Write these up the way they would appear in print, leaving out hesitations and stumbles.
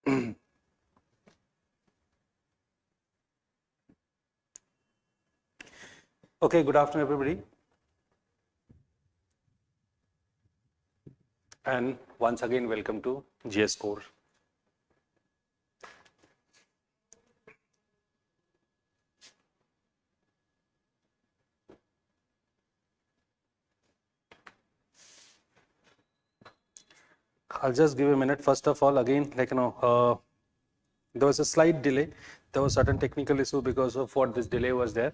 Okay, good afternoon, everybody. And once again, welcome to GS Core. I'll just give a minute. First of all, again, there was a slight delay. There was certain technical issue because of what this delay was there.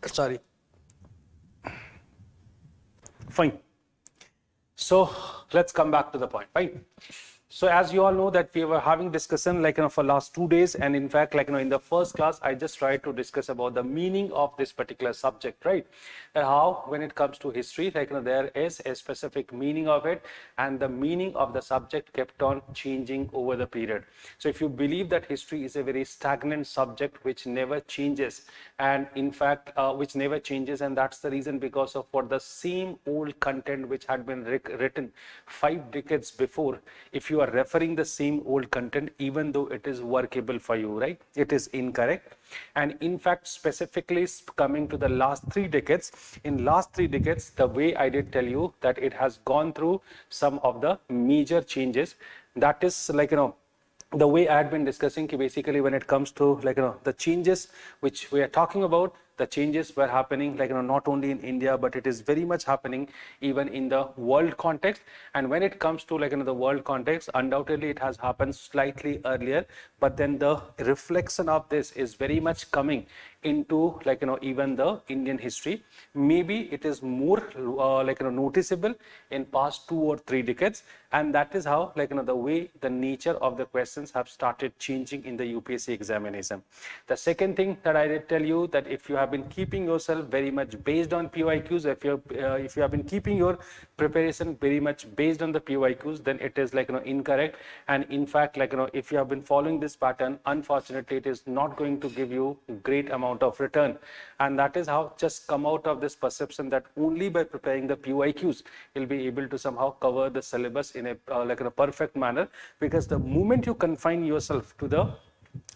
Sorry. Fine. So let's come back to the point. Fine. So as you all know that we were having discussion for last 2 days, and in fact in the first class I just tried to discuss about the meaning of this particular subject, right? And how when it comes to history there is a specific meaning of it, and the meaning of the subject kept on changing over the period. So if you believe that history is a very stagnant subject which never changes, and in fact which never changes, and that's the reason because of for the same old content which had been written 5 decades before, if you are referring the same old content, even though it is workable for you, right, it is incorrect. And in fact, specifically coming to the last 3 decades, in last 3 decades, the way I did tell you that it has gone through some of the major changes. That is the way I had been discussing, basically when it comes to the changes which we are talking about, the changes were happening not only in India, but it is very much happening even in the world context. And when it comes to the world context, undoubtedly it has happened slightly earlier, but then the reflection of this is very much coming into even the Indian history. Maybe it is more noticeable in past 2 or 3 decades, and that is how the way the nature of the questions have started changing in the UPSC examination. The second thing that I did tell you, that if you have been keeping yourself very much based on PYQs, if you have been keeping your preparation very much based on the PYQs, then it is incorrect. And in fact if you have been following this pattern, unfortunately it is not going to give you great amount of return. And that is how just come out of this perception that only by preparing the PYQs you'll be able to somehow cover the syllabus in a perfect manner, because the moment you confine yourself to the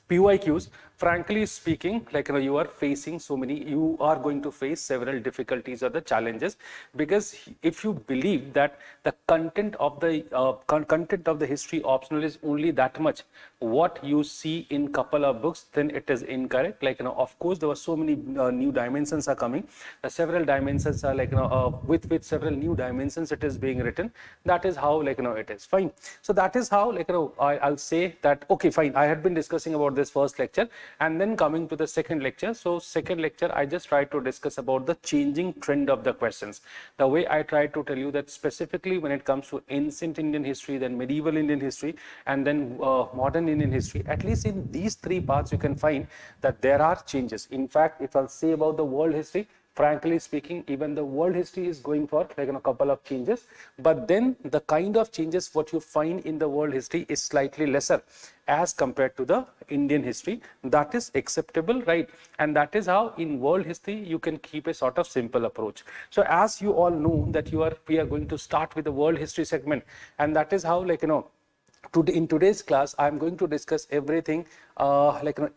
PYQs, frankly speaking, you are facing you are going to face several difficulties or the challenges, because if you believe that the content of the history optional is only that much what you see in couple of books, then it is incorrect. Of course there were so many new dimensions are coming, several dimensions are with several new dimensions it is being written. That is how it is fine. So that is how I'll say that okay, fine, I had been discussing about this first lecture, and then coming to the second lecture. So second lecture I just tried to discuss about the changing trend of the questions. The way I tried to tell you that specifically when it comes to ancient Indian history, then medieval Indian history, and then modern Indian history, at least in these 3 parts you can find that there are changes. In fact, if I'll say about the world history, frankly speaking, even the world history is going for a couple of changes, but then the kind of changes what you find in the world history is slightly lesser as compared to the Indian history. That is acceptable, right? And that is how in world history you can keep a sort of simple approach. So as you all know that we are going to start with the world history segment, and that is how in today's class I am going to discuss everything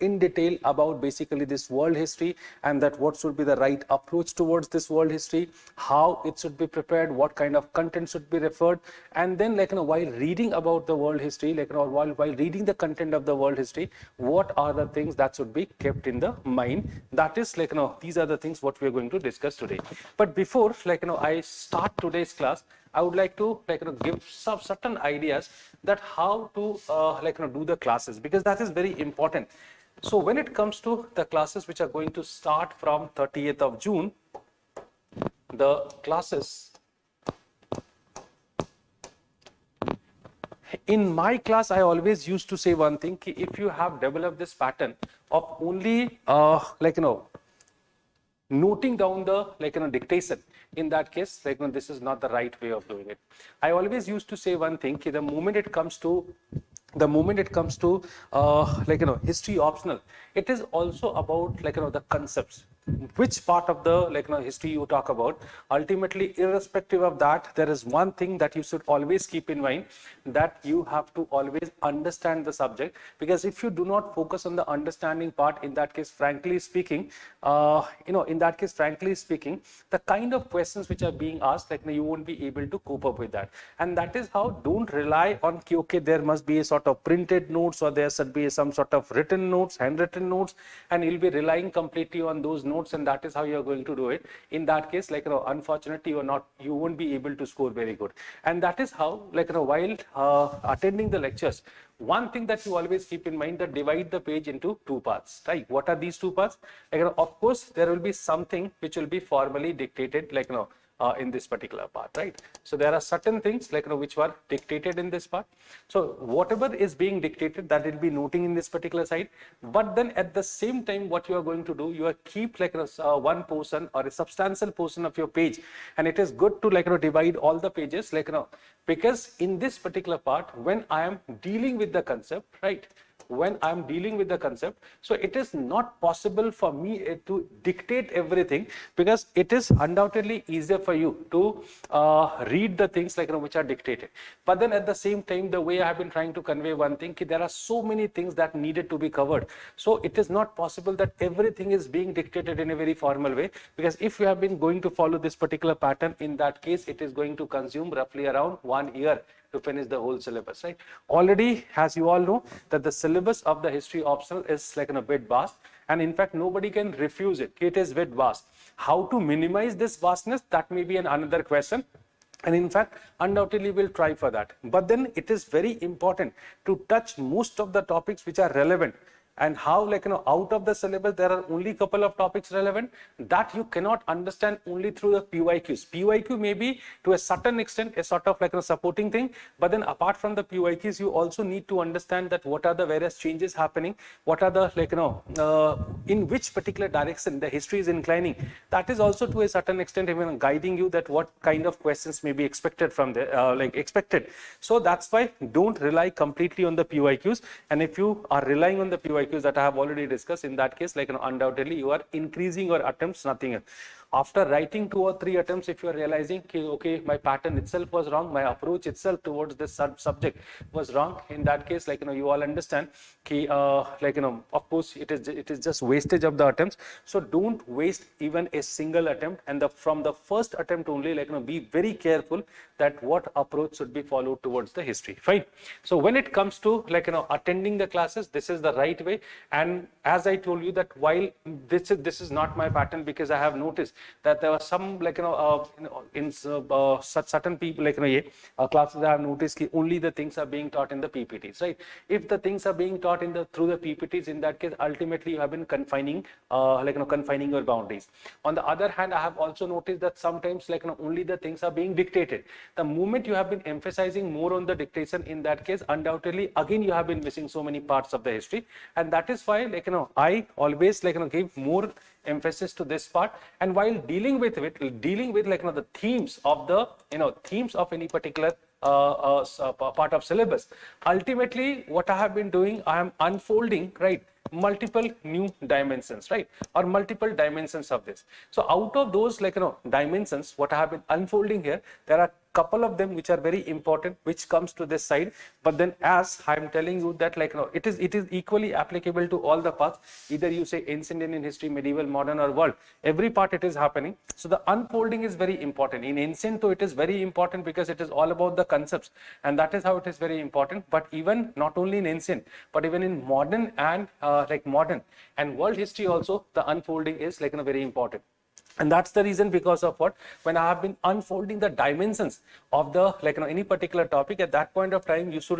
in detail about basically this world history, and that what should be the right approach towards this world history, how it should be prepared, what kind of content should be referred, and then while reading about the world history, or while reading the content of the world history, what are the things that should be kept in the mind. That is these are the things what we are going to discuss today. But before I start today's class, I would like to give some certain ideas that how to do the classes, because that is very important. So when it comes to the classes which are going to start from 30th of June, the classes in my class, I always used to say one thing, if you have developed this pattern of only noting down the dictation, in that case, like, this is not the right way of doing it. I always used to say one thing, the moment it comes to history optional, it is also about the concepts, which part of the history you talk about. Ultimately, irrespective of that, there is one thing that you should always keep in mind, that you have to always understand the subject, because if you do not focus on the understanding part, in that case, frankly speaking, the kind of questions which are being asked, you won't be able to cope up with that. And that is how, don't rely on okay, there must be a sort of printed notes, or there should be some sort of written notes, handwritten notes, and you'll be relying completely on those notes, and that is how you're going to do it. In that case, unfortunately, you won't be able to score very good. And that is how, while attending the lectures, one thing that you always keep in mind, that divide the page into two parts, right? What are these two parts? Of course, there will be something which will be formally dictated, in this particular part, right? So there are certain things which were dictated in this part. So whatever is being dictated, that will be noting in this particular side. But then at the same time, what you are going to do, you are keep one portion or a substantial portion of your page, and it is good to divide all the pages, because in this particular part, when I am dealing with the concept, right? When I'm dealing with the concept, so it is not possible for me to dictate everything, because it is undoubtedly easier for you to read the things which are dictated. But then at the same time, the way I have been trying to convey one thing, there are so many things that needed to be covered. So it is not possible that everything is being dictated in a very formal way, because if you have been going to follow this particular pattern, in that case, it is going to consume roughly around 1 year to finish the whole syllabus, right? Already, as you all know, that the syllabus of the history optional is a bit vast, and in fact, nobody can refuse it. It is bit vast. How to minimize this vastness, that may be another question. And in fact, undoubtedly we'll try for that. But then it is very important to touch most of the topics which are relevant. And how, out of the syllabus, there are only a couple of topics relevant, that you cannot understand only through the PYQs. PYQ may be, to a certain extent, a sort of a supporting thing. But then apart from the PYQs, you also need to understand that what are the various changes happening, what are the, in which particular direction the history is inclining. That is also, to a certain extent, even guiding you that what kind of questions may be expected from the, So that's why don't rely completely on the PYQs. And if you are relying on the PYQs, that I have already discussed, in that case, undoubtedly you are increasing your attempts, nothing else. After writing 2 or 3 attempts, if you are realizing, okay, my pattern itself was wrong, my approach itself towards this subject was wrong, in that case, you all understand, of course, it is just wastage of the attempts. So don't waste even a single attempt, and from the first attempt only, be very careful that what approach should be followed towards the history, fine? So when it comes to attending the classes, this is the right way. And as I told you, that while this is not my pattern, because I have noticed that there were some in such certain people classes, I have noticed only the things are being taught in the PPTs, right? If the things are being taught through the PPTs, in that case, ultimately you have been confining confining your boundaries. On the other hand, I have also noticed that sometimes only the things are being dictated. The moment you have been emphasizing more on the dictation, in that case, undoubtedly again you have been missing so many parts of the history. And that is why I always give more emphasis to this part. And while dealing with the themes of the themes of any particular part of syllabus, ultimately what I have been doing, I am unfolding, right, multiple new dimensions, right, or multiple dimensions of this. So out of those dimensions, what I have been unfolding here, there are couple of them which are very important, which comes to this side. But then, as I am telling you that it is equally applicable to all the parts, either you say ancient Indian history, medieval, modern, or world, every part it is happening. So the unfolding is very important. In ancient, though, it is very important because it is all about the concepts, and that is how it is very important. But even not only in ancient, but even in modern and modern and world history also, the unfolding is very important. And that's the reason, because of what, when I have been unfolding the dimensions of the any particular topic, at that point of time you should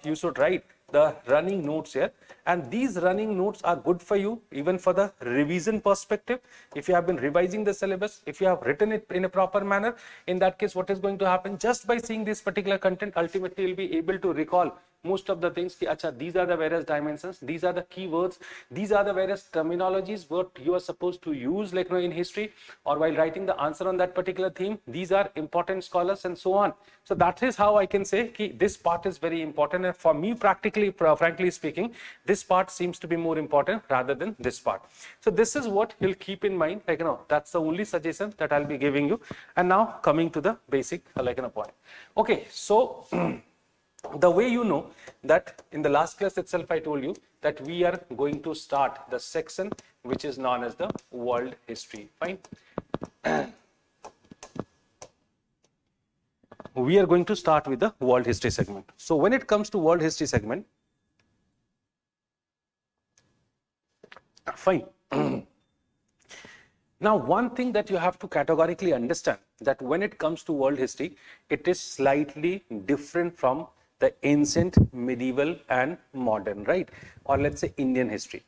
you should write the running notes here, and these running notes are good for you even for the revision perspective. If you have been revising the syllabus, if you have written it in a proper manner, in that case what is going to happen, just by seeing this particular content, ultimately you'll be able to recall most of the things. These are the various dimensions, these are the keywords, these are the various terminologies what you are supposed to use, like in history or while writing the answer on that particular theme. These are important scholars and so on. So that is how I can say this part is very important, and for me practically, frankly speaking, this part seems to be more important rather than this part. So this is what you'll keep in mind, that's the only suggestion that I'll be giving you. And now coming to the basic point. Okay, so the way you know that in the last class itself I told you that we are going to start the section which is known as the world history. Fine. We are going to start with the world history segment. So when it comes to world history segment, fine. Now, one thing that you have to categorically understand, that when it comes to world history, it is slightly different from the ancient, medieval and modern, right? Or let's say Indian history.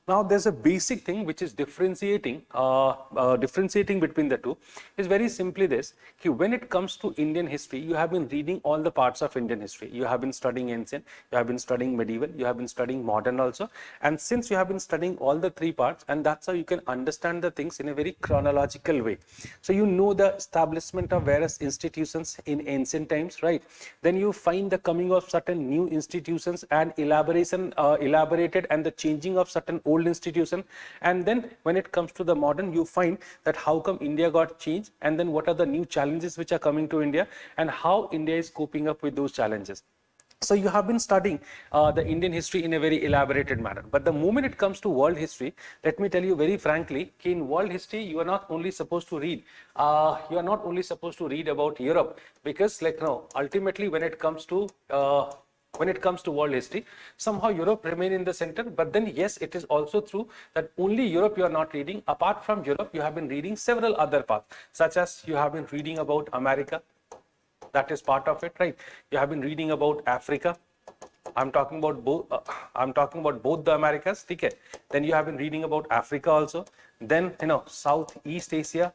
Now, there's a basic thing which is differentiating between the two, is very simply this: when it comes to Indian history, you have been reading all the parts of Indian history. You have been studying ancient, you have been studying medieval, you have been studying modern also. And since you have been studying all the three parts, and that's how you can understand the things in a very chronological way. So you know the establishment of various institutions in ancient times, right? Then you find the coming of certain new institutions and elaborated, and the changing of certain old institution. And then when it comes to the modern, you find that how come India got changed, and then what are the new challenges which are coming to India, and how India is coping up with those challenges. So you have been studying the Indian history in a very elaborated manner. But the moment it comes to world history, let me tell you very frankly, in world history, you are not only supposed to read, about Europe, because ultimately when it comes to world history, somehow Europe remain in the center. But then yes, it is also true that only Europe you are not reading. Apart from Europe, you have been reading several other parts, such as you have been reading about America. That is part of it, right? You have been reading about Africa. I'm talking about both the Americas. Okay. Then you have been reading about Africa also. Then Southeast Asia.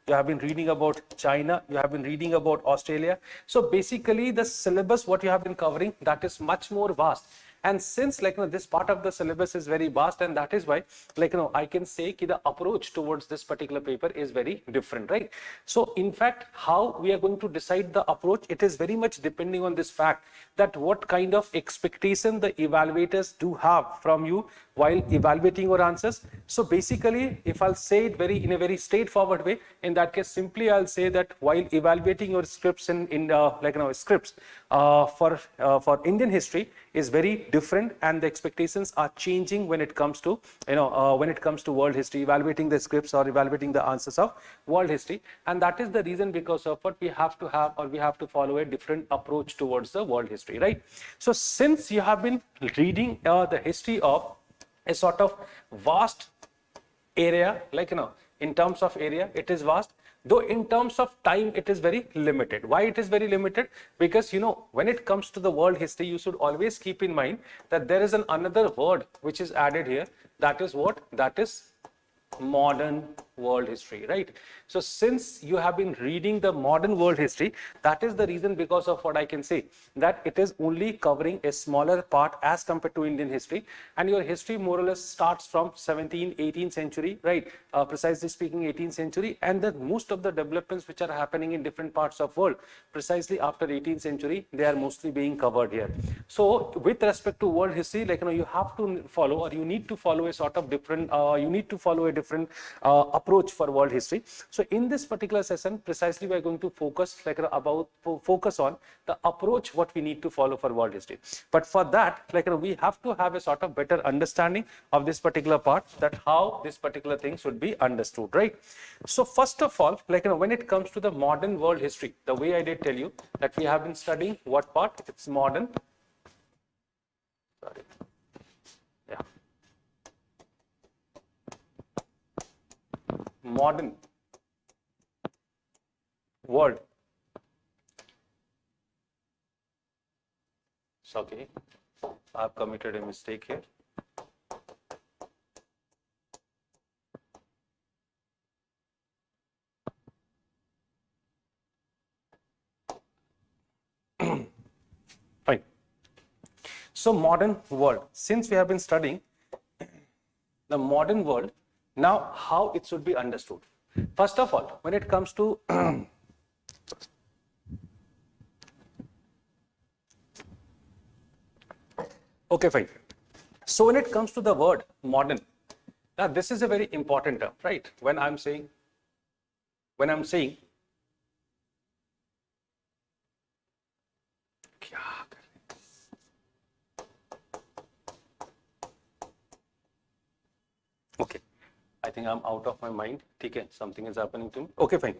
You have been reading about China, you have been reading about Australia. So basically the syllabus what you have been covering, that is much more vast. And since this part of the syllabus is very vast, and that is why I can say the approach towards this particular paper is very different, right? So in fact, how we are going to decide the approach, it is very much depending on this fact that what kind of expectation the evaluators do have from you while evaluating your answers. So basically, if I'll say it in a very straightforward way, in that case, simply I'll say that while evaluating your scripts scripts for Indian history is very different, and the expectations are changing when it comes to world history, evaluating the scripts or evaluating the answers of world history. And that is the reason because of what we have to follow a different approach towards the world history, right? So since you have been reading the history of a sort of vast area, in terms of area it is vast, though in terms of time it is very limited. Why it is very limited? Because when it comes to the world history, you should always keep in mind that there is another word which is added here. That is what? That is modern world history, right? So since you have been reading the modern world history, that is the reason because of what I can say, that it is only covering a smaller part as compared to Indian history. And your history more or less starts from 17th, 18th century, right? Precisely speaking 18th century, and then most of the developments which are happening in different parts of world precisely after 18th century, they are mostly being covered here. So with respect to world history, you have to follow, or you need to follow a sort of different approach for world history. So in this particular session, precisely we are going to focus on the approach what we need to follow for world history. But for that, we have to have a sort of better understanding of this particular part, that how this particular thing should be understood, right? So first of all, when it comes to the modern world history, the way I did tell you that we have been studying what part? It's modern. Sorry. Yeah. Modern world. It's okay. I've committed a mistake here. Fine. So modern world, since we have been studying the modern world, now how it should be understood. First of all, when it comes to okay, fine. So when it comes to the word modern, now this is a very important term, right? When I'm saying okay, I think I'm out of my mind. Okay, something is happening to me. Okay, fine.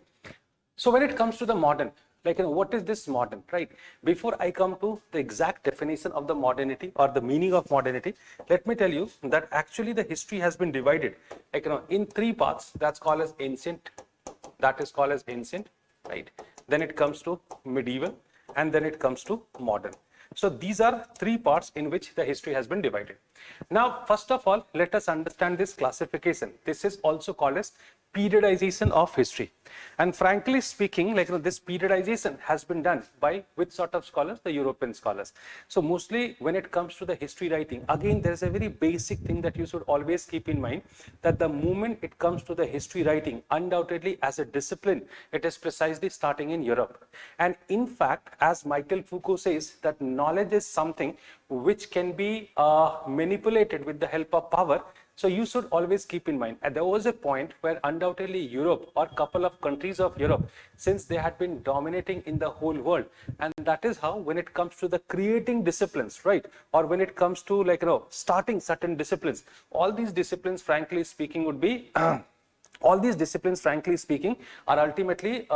So when it comes to the modern, like, what is this modern, right? Before I come to the exact definition of the modernity or the meaning of modernity, let me tell you that actually the history has been divided, like, in three parts. That's called as ancient. That is called as ancient, right? Then it comes to medieval, and then it comes to modern. So these are three parts in which the history has been divided. Now, first of all, let us understand this classification. This is also called as periodization of history. And frankly speaking, like, this periodization has been done by which sort of scholars? The European scholars. So mostly when it comes to the history writing, again, there is a very basic thing that you should always keep in mind, that the moment it comes to the history writing, undoubtedly as a discipline, it is precisely starting in Europe. And in fact, as Michael Foucault says, that knowledge is something which can be manipulated with the help of power. So you should always keep in mind, and there was a point where undoubtedly Europe or couple of countries of Europe, since they had been dominating in the whole world, and that is how when it comes to the creating disciplines, right, or when it comes to, like, starting certain disciplines, all these disciplines, frankly speaking, would be all these disciplines, frankly speaking, are ultimately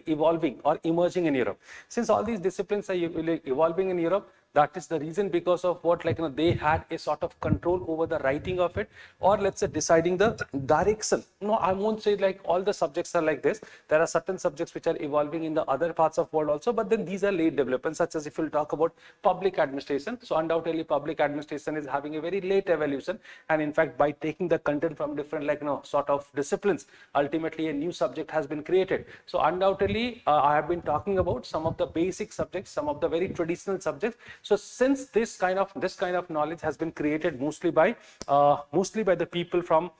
evolving or emerging in Europe. Since all these disciplines are evolving in Europe, that is the reason because of what, like, they had a sort of control over the writing of it, or let's say deciding the direction. No, I won't say like all the subjects are like this. There are certain subjects which are evolving in the other parts of world also, but then these are late developments, such as if you'll talk about public administration. So undoubtedly public administration is having a very late evolution, and in fact by taking the content from different, like, sort of disciplines, ultimately a new subject has been created. So undoubtedly I have been talking about some of the basic subjects, some of the very traditional subjects. So since this kind of knowledge has been created mostly by the people from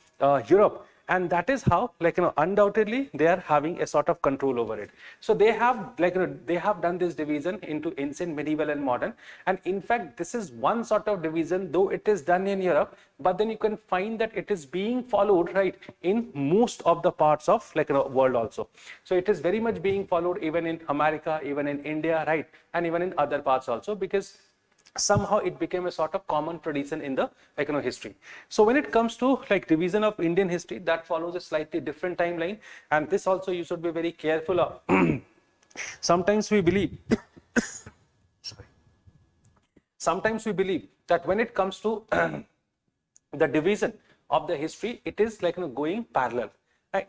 Europe, and that is how, like, undoubtedly they are having a sort of control over it. So they have, like, they have done this division into ancient, medieval, and modern. And in fact, this is one sort of division, though it is done in Europe, but then you can find that it is being followed, right, in most of the parts of, like, world also. So it is very much being followed even in America, even in India, right, and even in other parts also, because somehow it became a sort of common tradition in the, like, history. So when it comes to, like, division of Indian history, that follows a slightly different timeline, and this also you should be very careful of. Sometimes we believe sometimes we believe that when it comes to the division of the history, it is, like, going parallel.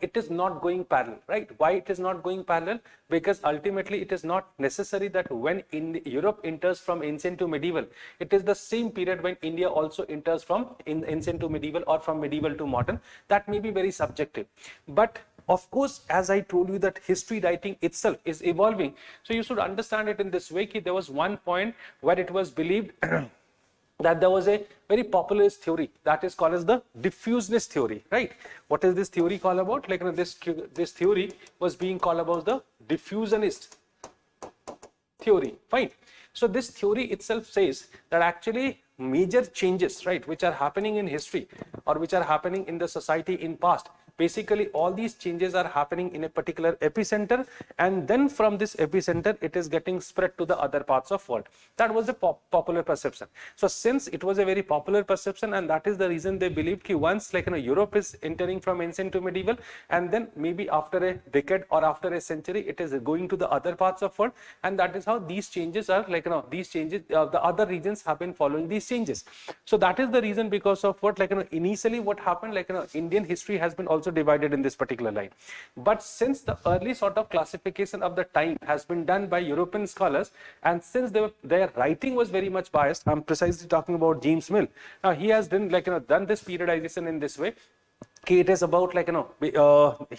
It is not going parallel, right? Why it is not going parallel? Because ultimately it is not necessary that when Europe enters from ancient to medieval, it is the same period when India also enters from ancient to medieval or from medieval to modern. That may be very subjective, but of course, as I told you, that history writing itself is evolving. So you should understand it in this way. There was one point where it was believed that there was a very populist theory that is called as the diffuseness theory, right? What is this theory called about? Like, this theory was being called about the diffusionist theory, fine. So this theory itself says that actually major changes, right, which are happening in history or which are happening in the society in past, basically all these changes are happening in a particular epicenter, and then from this epicenter it is getting spread to the other parts of world. That was a popular perception. So since it was a very popular perception, and that is the reason they believed that once, like, Europe is entering from ancient to medieval, and then maybe after a decade or after a century it is going to the other parts of world, and that is how these changes are, like, these changes, the other regions have been following these changes. So that is the reason because of what, like, initially what happened, like, Indian history has been also also divided in this particular line. But since the early sort of classification of the time has been done by European scholars, and since their writing was very much biased, I'm precisely talking about James Mill. Now he has done done this periodization in this way. It is about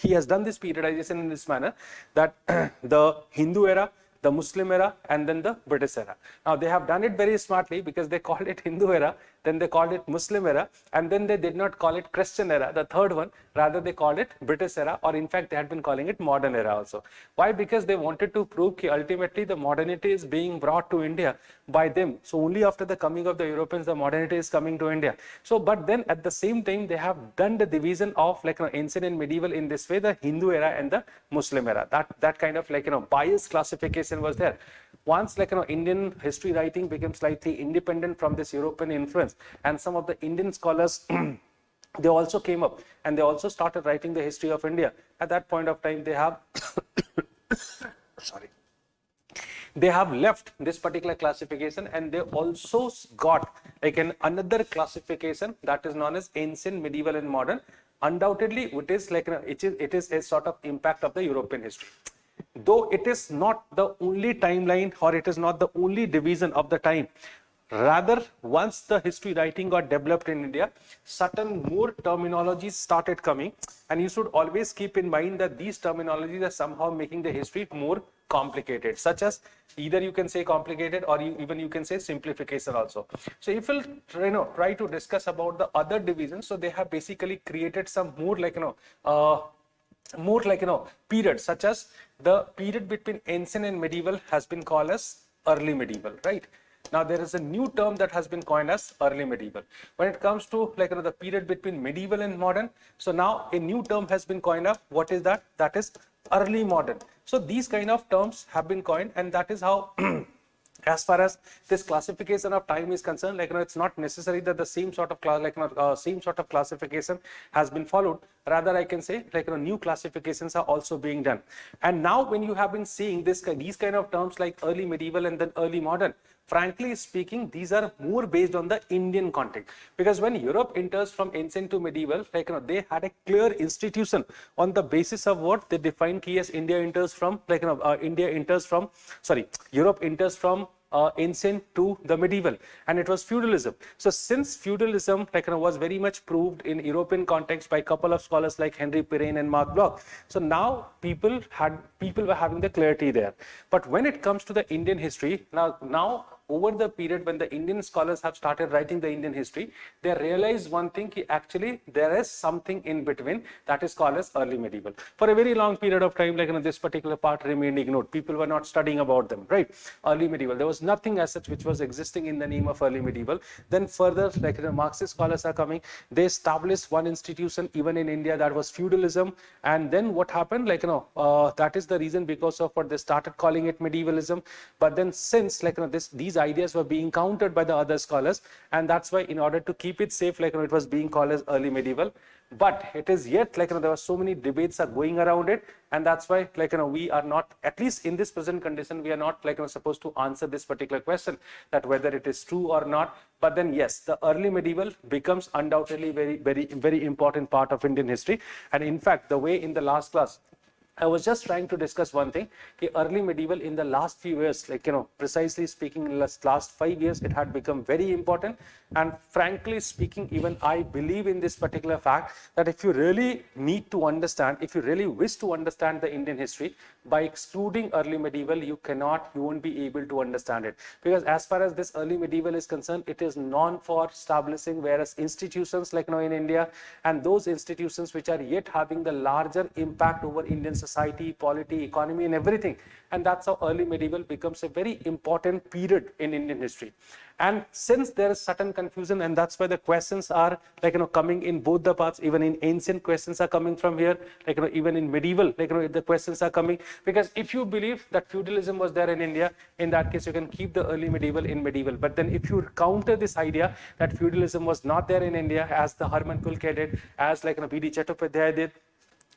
he has done this periodization in this manner that the Hindu era, the Muslim era, and then the British era. Now they have done it very smartly because they called it Hindu era, then they called it Muslim era, and then they did not call it Christian era, the third one. Rather they called it British era, or in fact they had been calling it modern era also. Why? Because they wanted to prove that ultimately the modernity is being brought to India by them. So only after the coming of the Europeans the modernity is coming to India. So but then at the same time they have done the division of ancient and medieval in this way, the Hindu era and the Muslim era. That kind of biased classification was there. Once Indian history writing became slightly independent from this European influence, and some of the Indian scholars they also came up and they also started writing the history of India. At that point of time they have sorry, they have left this particular classification, and they also got another classification that is known as ancient, medieval, and modern. Undoubtedly it is a sort of impact of the European history. Though it is not the only timeline, or it is not the only division of the time. Rather, once the history writing got developed in India, certain more terminologies started coming, and you should always keep in mind that these terminologies are somehow making the history more complicated, such as either you can say complicated, or even you can say simplification also. So if we'll try to discuss about the other divisions, so they have basically created some more periods, such as the period between ancient and medieval has been called as early medieval, right? Now there is a new term that has been coined as early medieval. When it comes to the period between medieval and modern, so now a new term has been coined up. What is that? That is early modern. So these kind of terms have been coined, and that is how as far as this classification of time is concerned, it's not necessary that the same sort of classification has been followed. Rather, I can say new classifications are also being done. And now when you have been seeing these kind of terms like early medieval and then early modern, frankly speaking, these are more based on the Indian context, because when Europe enters from ancient to medieval, they had a clear institution on the basis of what they defined key as Europe enters from ancient to the medieval, and it was feudalism. So since feudalism was very much proved in European context by a couple of scholars like Henry Pirenne and Marc Bloch, so now people were having the clarity there. But when it comes to the Indian history, now over the period when the Indian scholars have started writing the Indian history, they realized one thing, actually there is something in between that is called as early medieval. For a very long period of time, this particular part remained ignored. People were not studying about them, right? Early medieval, there was nothing as such which was existing in the name of early medieval. Then further, the Marxist scholars are coming. They established one institution even in India, that was feudalism. And then what happened, that is the reason because of what they started calling it medievalism. But then since these ideas were being countered by the other scholars, and that's why in order to keep it safe, it was being called as early medieval. But it is yet there were so many debates are going around it, and that's why we are not, at least in this present condition, we are not supposed to answer this particular question, that whether it is true or not. But then yes, the early medieval becomes undoubtedly very important part of Indian history. And in fact, the way in the last class I was just trying to discuss one thing, early medieval in the last few years, precisely speaking, in the last 5 years, it had become very important. And frankly speaking, even I believe in this particular fact that if you really need to understand, if you really wish to understand the Indian history, by excluding early medieval, you won't be able to understand it. Because as far as this early medieval is concerned, it is known for establishing various institutions in India, and those institutions which are yet having the larger impact over Indian society, polity, economy, and everything. And that's how early medieval becomes a very important period in Indian history. And since there is certain confusion, and that's why the questions are coming in both the parts, even in ancient questions are coming from here, even in medieval, the questions are coming. Because if you believe that feudalism was there in India, in that case you can keep the early medieval in medieval. But then if you counter this idea that feudalism was not there in India, as the Harman Kulke did, as B.D. Chattopadhyay did,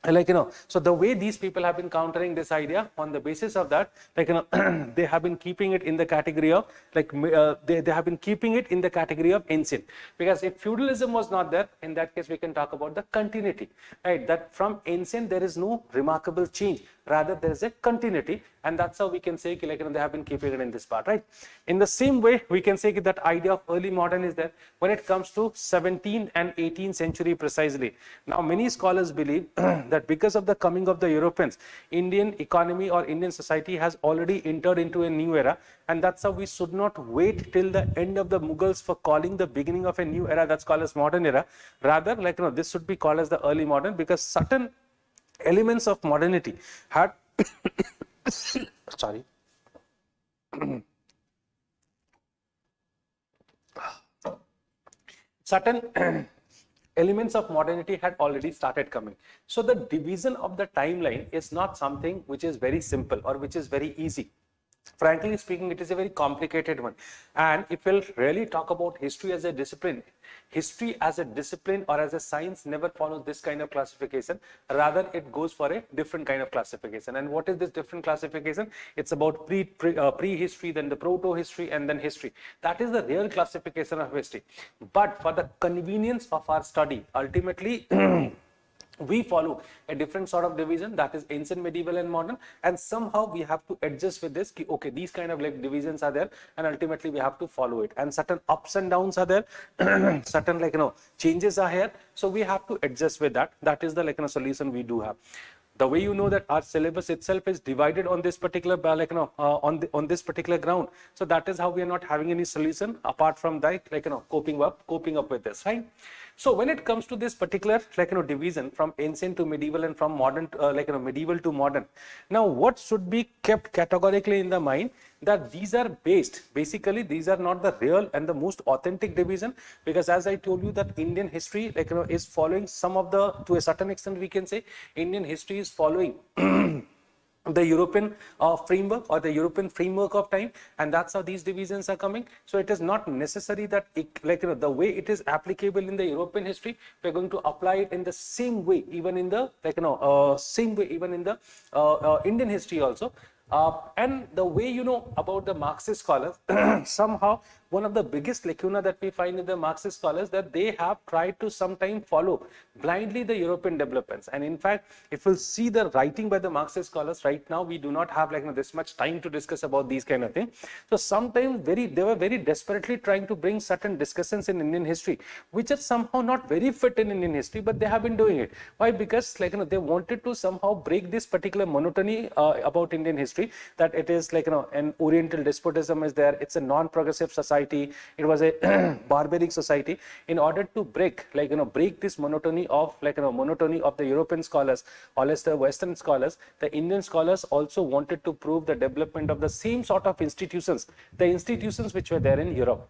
So the way these people have been countering this idea, on the basis of that, they have been keeping it in the category of they have been keeping it in the category of ancient, because if feudalism was not there, in that case we can talk about the continuity, right? That from ancient there is no remarkable change, rather there is a continuity, and that's how we can say they have been keeping it in this part, right? In the same way, we can say that idea of early modern is there when it comes to 17th and 18th century precisely. Now many scholars believe that because of the coming of the Europeans, Indian economy or Indian society has already entered into a new era, and that's how we should not wait till the end of the Mughals for calling the beginning of a new era that's called as modern era. Rather, this should be called as the early modern, because certain elements of modernity had sorry certain elements of modernity had already started coming. So the division of the timeline is not something which is very simple or which is very easy. Frankly speaking, it is a very complicated one. And if we'll really talk about history as a discipline or as a science never follows this kind of classification. Rather, it goes for a different kind of classification. And what is this different classification? It's about prehistory, then the proto-history, and then history. That is the real classification of history. But for the convenience of our study, ultimately, we follow a different sort of division, that is ancient, medieval, and modern, and somehow we have to adjust with this. Okay, these kind of divisions are there, and ultimately we have to follow it. And certain ups and downs are there, certain changes are here, so we have to adjust with that. That is the solution we do have. The way that our syllabus itself is divided on this particular on this particular ground, so that is how we are not having any solution apart from that coping up with this, right? So when it comes to this particular division from ancient to medieval and from modern medieval to modern, now what should be kept categorically in the mind, that these are basically these are not the real and the most authentic division, because as I told you that Indian history is following some of the, to a certain extent we can say Indian history is following the European framework or the European framework of time, and that's how these divisions are coming. So it is not necessary that the way it is applicable in the European history, we're going to apply it in the same way even in the Indian history also. And the way about the Marxist scholars, somehow one of the biggest lacuna that we find in the Marxist scholars, that they have tried to sometimes follow blindly the European developments. And in fact, if we'll see the writing by the Marxist scholars right now, we do not have this much time to discuss about these kind of things. So sometimes they were very desperately trying to bring certain discussions in Indian history, which are somehow not very fit in Indian history, but they have been doing it. Why? Because they wanted to somehow break this particular monotony about Indian history, that it is an Oriental despotism is there, it's a non-progressive society, it was a barbaric society. In order to break break this monotony of monotony of the European scholars or less the Western scholars, the Indian scholars also wanted to prove the development of the same sort of institutions, the institutions which were there in Europe.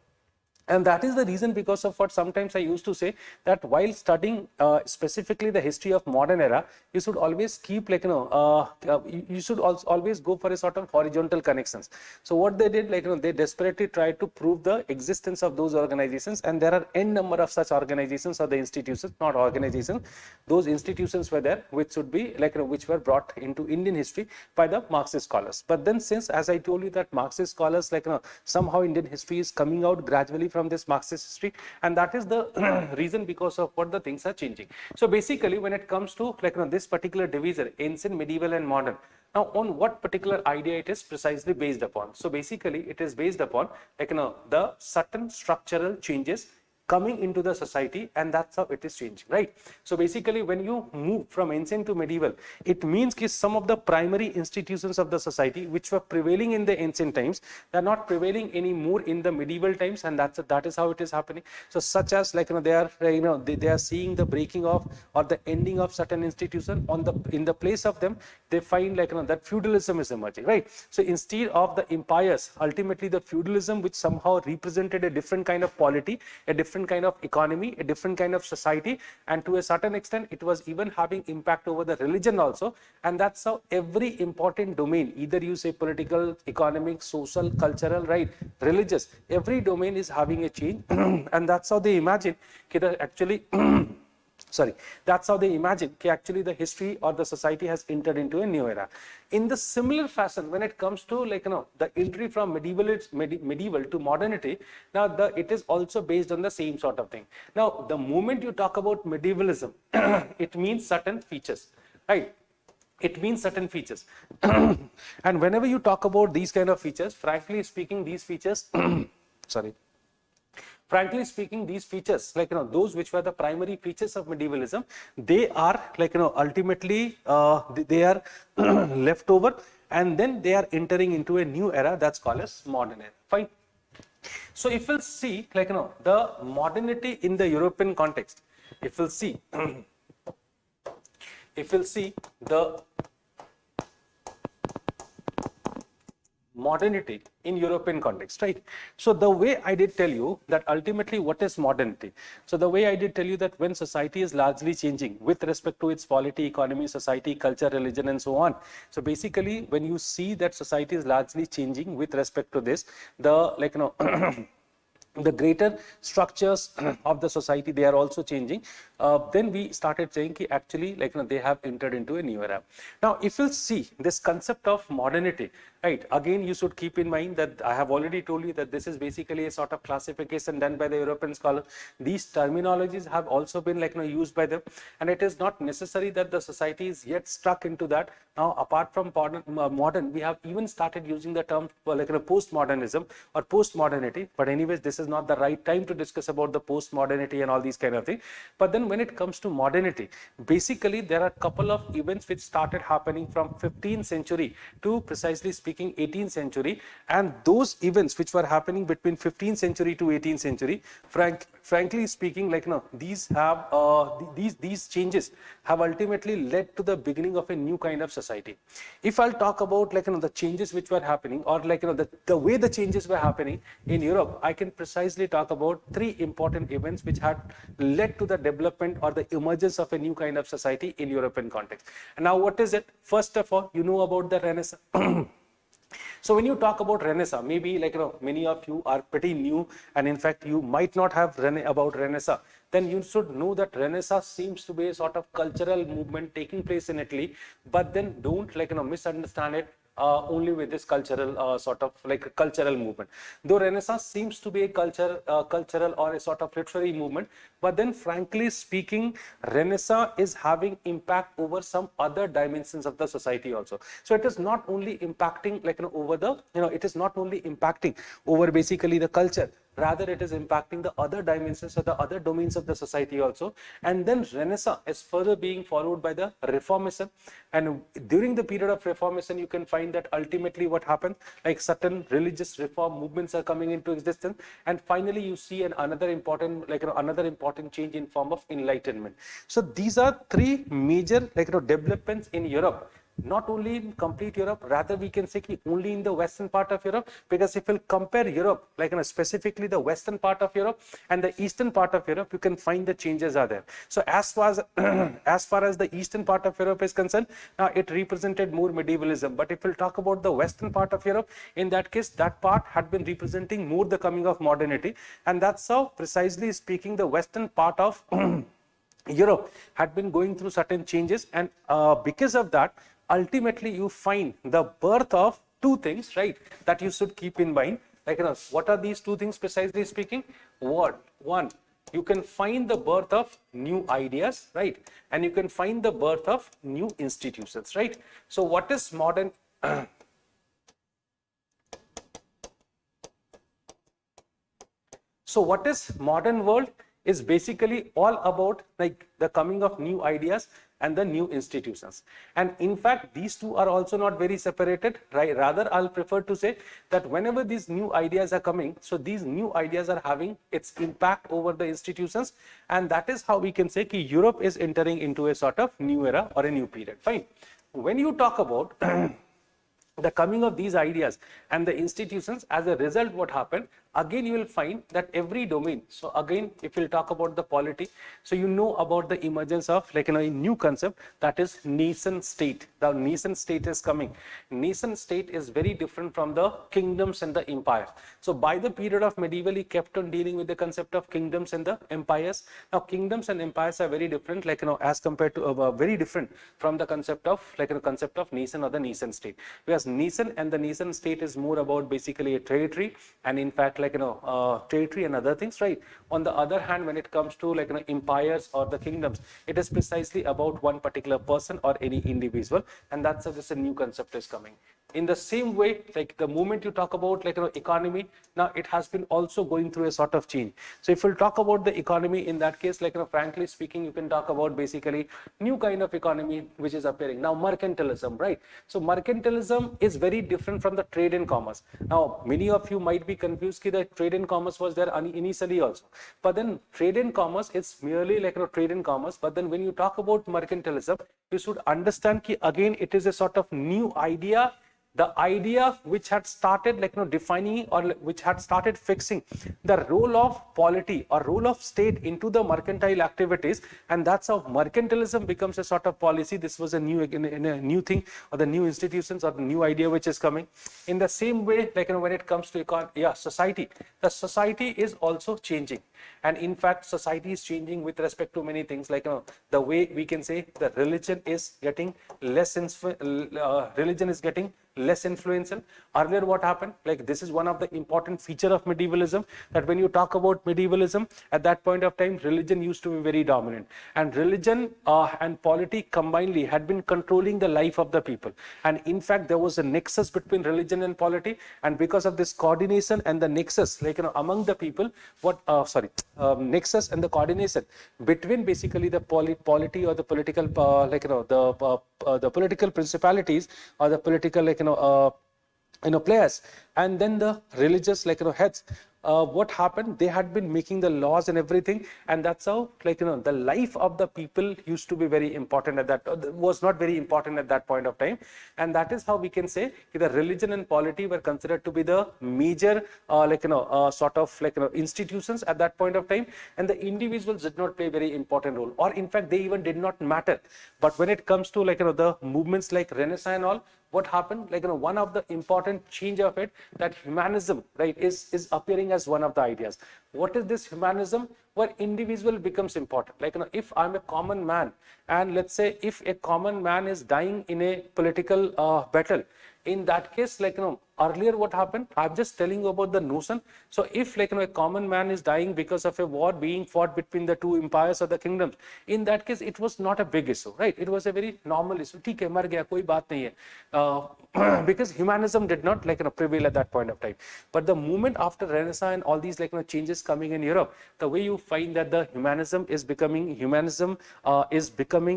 And that is the reason because of what sometimes I used to say, that while studying specifically the history of modern era, you should always keep you should always go for a sort of horizontal connections. So what they did, they desperately tried to prove the existence of those organizations, and there are n number of such organizations or the institutions, not organizations, those institutions were there which should be which were brought into Indian history by the Marxist scholars. But then, since as I told you that Marxist scholars somehow Indian history is coming out gradually from this Marxist history, and that is the reason because of what the things are changing. So basically when it comes to this particular division, ancient, medieval, and modern, now on what particular idea it is precisely based upon? So basically it is based upon the certain structural changes coming into the society, and that's how it is changing, right? So basically when you move from ancient to medieval, it means that some of the primary institutions of the society which were prevailing in the ancient times, they're not prevailing anymore in the medieval times, and that is how it is happening. So such as they are seeing the breaking of or the ending of certain institution, in the place of them they find that feudalism is emerging, right? So instead of the empires, ultimately the feudalism, which somehow represented a different kind of polity, a different kind of economy, a different kind of society, and to a certain extent it was even having impact over the religion also. And that's how every important domain, either you say political, economic, social, cultural, right, religious, every domain is having a change. And that's how they imagine that actually Sorry, that's how they imagine actually the history or the society has entered into a new era. In the similar fashion, when it comes to the entry from medieval to modernity, now it is also based on the same sort of thing. Now the moment you talk about medievalism, it means certain features, right? It means certain features. And whenever you talk about these kind of features, frankly speaking, these features sorry, frankly speaking, these features, those which were the primary features of medievalism, they are ultimately they are left over, and then they are entering into a new era that's called as modern era. Fine. So if we'll see the modernity in the European context, if we'll see the modernity in European context, right? So the way I did tell you that ultimately what is modernity? So the way I did tell you that when society is largely changing with respect to its polity, economy, society, culture, religion, and so on. So basically, when you see that society is largely changing with respect to this, the the greater structures of the society, they are also changing. Then we started saying ki actually they have entered into a new era. Now if you'll see this concept of modernity, right, again you should keep in mind that I have already told you that this is basically a sort of classification done by the European scholar. These terminologies have also been used by them, and it is not necessary that the society is yet stuck into that. Now apart from modern, we have even started using the term postmodernism or postmodernity, but anyways this is not the right time to discuss about the postmodernity and all these kind of things. But then when it comes to modernity, basically there are a couple of events which started happening from 15th century to precisely speaking 18th century, and those events which were happening between 15th century to 18th century, frankly speaking, these have these changes have ultimately led to the beginning of a new kind of society. If I'll talk about the changes which were happening, or the way the changes were happening in Europe, I can precisely talk about three important events which had led to the development or the emergence of a new kind of society in European context. And now what is it? First of all, you know about the Renaissance. So when you talk about Renaissance, maybe many of you are pretty new, and in fact you might not have about Renaissance. Then you should know that Renaissance seems to be a sort of cultural movement taking place in Italy, but then don't misunderstand it only with this cultural sort of cultural movement. Though Renaissance seems to be a cultural or a sort of literary movement, but then frankly speaking, Renaissance is having impact over some other dimensions of the society also. So it is not only impacting over the it is not only impacting over basically the culture, rather it is impacting the other dimensions or the other domains of the society also. And then Renaissance is further being followed by the Reformation, and during the period of Reformation you can find that ultimately what happened, certain religious reform movements are coming into existence, and finally you see another important change in form of Enlightenment. So these are three major developments in Europe. Not only in complete Europe, rather we can say only in the western part of Europe, because if we'll compare Europe, specifically the western part of Europe and the eastern part of Europe, you can find the changes are there. So as far as the eastern part of Europe is concerned, now it represented more medievalism. But if we'll talk about the western part of Europe, in that case, that part had been representing more the coming of modernity, and that's how precisely speaking the western part of Europe had been going through certain changes, and because of that, ultimately you find the birth of two things, right, that you should keep in mind. What are these two things precisely speaking? One, you can find the birth of new ideas, right, and you can find the birth of new institutions, right. So what is modern? So what is modern world is basically all about the coming of new ideas and the new institutions. And in fact, these two are also not very separated, right? Rather, I'll prefer to say that whenever these new ideas are coming, so these new ideas are having its impact over the institutions, and that is how we can say that Europe is entering into a sort of new era or a new period. Fine. When you talk about the coming of these ideas and the institutions, as a result, what happened, again you will find that every domain. So again, if we'll talk about the polity, so you know about the emergence of a new concept, that is nation state. The nation state is coming. Nation state is very different from the kingdoms and the empires. So by the period of medieval, he kept on dealing with the concept of kingdoms and the empires. Now kingdoms and empires are very different, as compared to very different from the concept of concept of nation or the nation state. Whereas nation and the nation state is more about basically a territory, and in fact territory and other things, right? On the other hand, when it comes to empires or the kingdoms, it is precisely about one particular person or any individual, and that's how this a new concept is coming. In the same way, the moment you talk about economy, now it has been also going through a sort of change. So if we'll talk about the economy, in that case, frankly speaking, you can talk about basically new kind of economy which is appearing now, mercantilism, right? So mercantilism is very different from the trade and commerce. Now many of you might be confused that trade and commerce was there initially also, but then trade and commerce is merely trade and commerce. But then when you talk about mercantilism, you should understand that again it is a sort of new idea, the idea which had started defining or which had started fixing the role of polity or role of state into the mercantile activities, and that's how mercantilism becomes a sort of policy. This was a new thing, or the new institutions or the new idea which is coming. In the same way, when it comes to society, the society is also changing, and in fact society is changing with respect to many things, the way we can say the religion is getting less less influential. Earlier what happened, this is one of the important feature of medievalism, that when you talk about medievalism, at that point of time religion used to be very dominant, and religion and polity combinedly had been controlling the life of the people. And in fact there was a nexus between religion and polity, and because of this coordination and the nexus among the people, nexus and the coordination between basically the polity or the political the political principalities or the political players, and then the religious heads, what happened, they had been making the laws and everything, and that's how the life of the people used to be very important at that, was not very important at that point of time. And that is how we can say the religion and polity were considered to be the major sort of institutions at that point of time, and the individuals did not play a very important role, or in fact they even did not matter. But when it comes to the movements like Renaissance and all, what happened, one of the important change of it, that humanism, right, is appearing as one of the ideas. What is this humanism? Where individual becomes important. If I'm a common man, and let's say if a common man is dying in a political battle, in that case, earlier what happened, I'm just telling you about the notion. So if a common man is dying because of a war being fought between the two empires or the kingdoms, in that case it was not a big issue, right? It was a very normal issue. ठीक है, मर गया, कोई बात नहीं है. Because humanism did not prevail at that point of time. But the moment after Renaissance and all these changes coming in Europe, the way you find that the humanism is becoming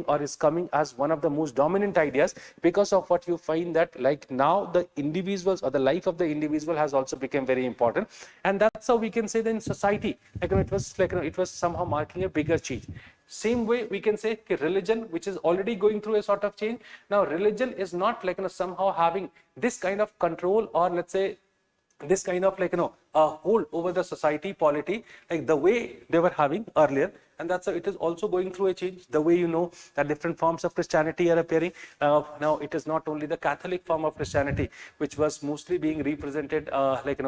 or is coming as one of the most dominant ideas, because of what you find that now the individuals or the life of the individual has also become very important. And that's how we can say that in society it was somehow marking a bigger change. Same way we can say religion, which is already going through a sort of change. Now religion is not somehow having this kind of control, or let's say this kind of hold over the society, polity, the way they were having earlier. And that's how it is also going through a change. The way that different forms of Christianity are appearing. Now it is not only the Catholic form of Christianity which was mostly being represented,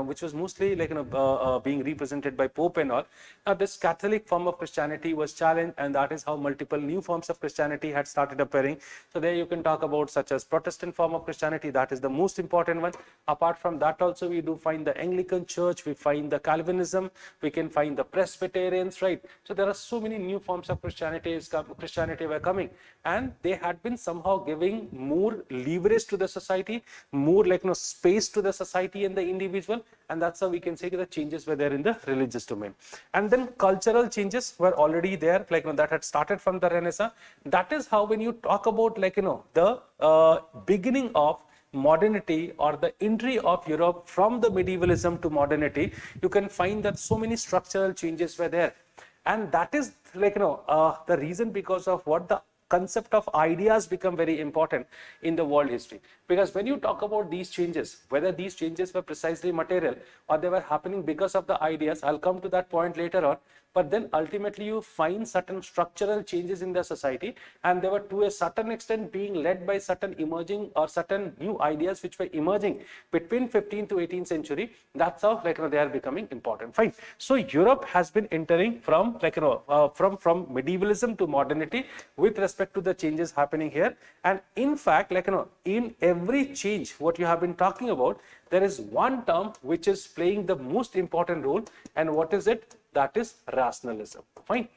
which was mostly being represented by Pope and all. Now this Catholic form of Christianity was challenged, and that is how multiple new forms of Christianity had started appearing. So there you can talk about such as Protestant form of Christianity, that is the most important one. Apart from that also we do find the Anglican Church, we find the Calvinism, we can find the Presbyterians, right? So there are so many new forms of Christianity were coming, and they had been somehow giving more leverage to the society, more space to the society and the individual, and that's how we can say the changes were there in the religious domain. And then cultural changes were already there, that had started from the Renaissance. That is how when you talk about the beginning of modernity or the entry of Europe from the medievalism to modernity, you can find that so many structural changes were there. And that is the reason because of what the concept of ideas become very important in the world history. Because when you talk about these changes, whether these changes were precisely material or they were happening because of the ideas, I'll come to that point later on. But then ultimately you find certain structural changes in the society, and they were to a certain extent being led by certain emerging or certain new ideas which were emerging between 15th to 18th century. That's how they are becoming important. Fine. So Europe has been entering from from medievalism to modernity with respect to the changes happening here. And in fact, in every change what you have been talking about, there is one term which is playing the most important role. And what is it? That is rationalism. Fine.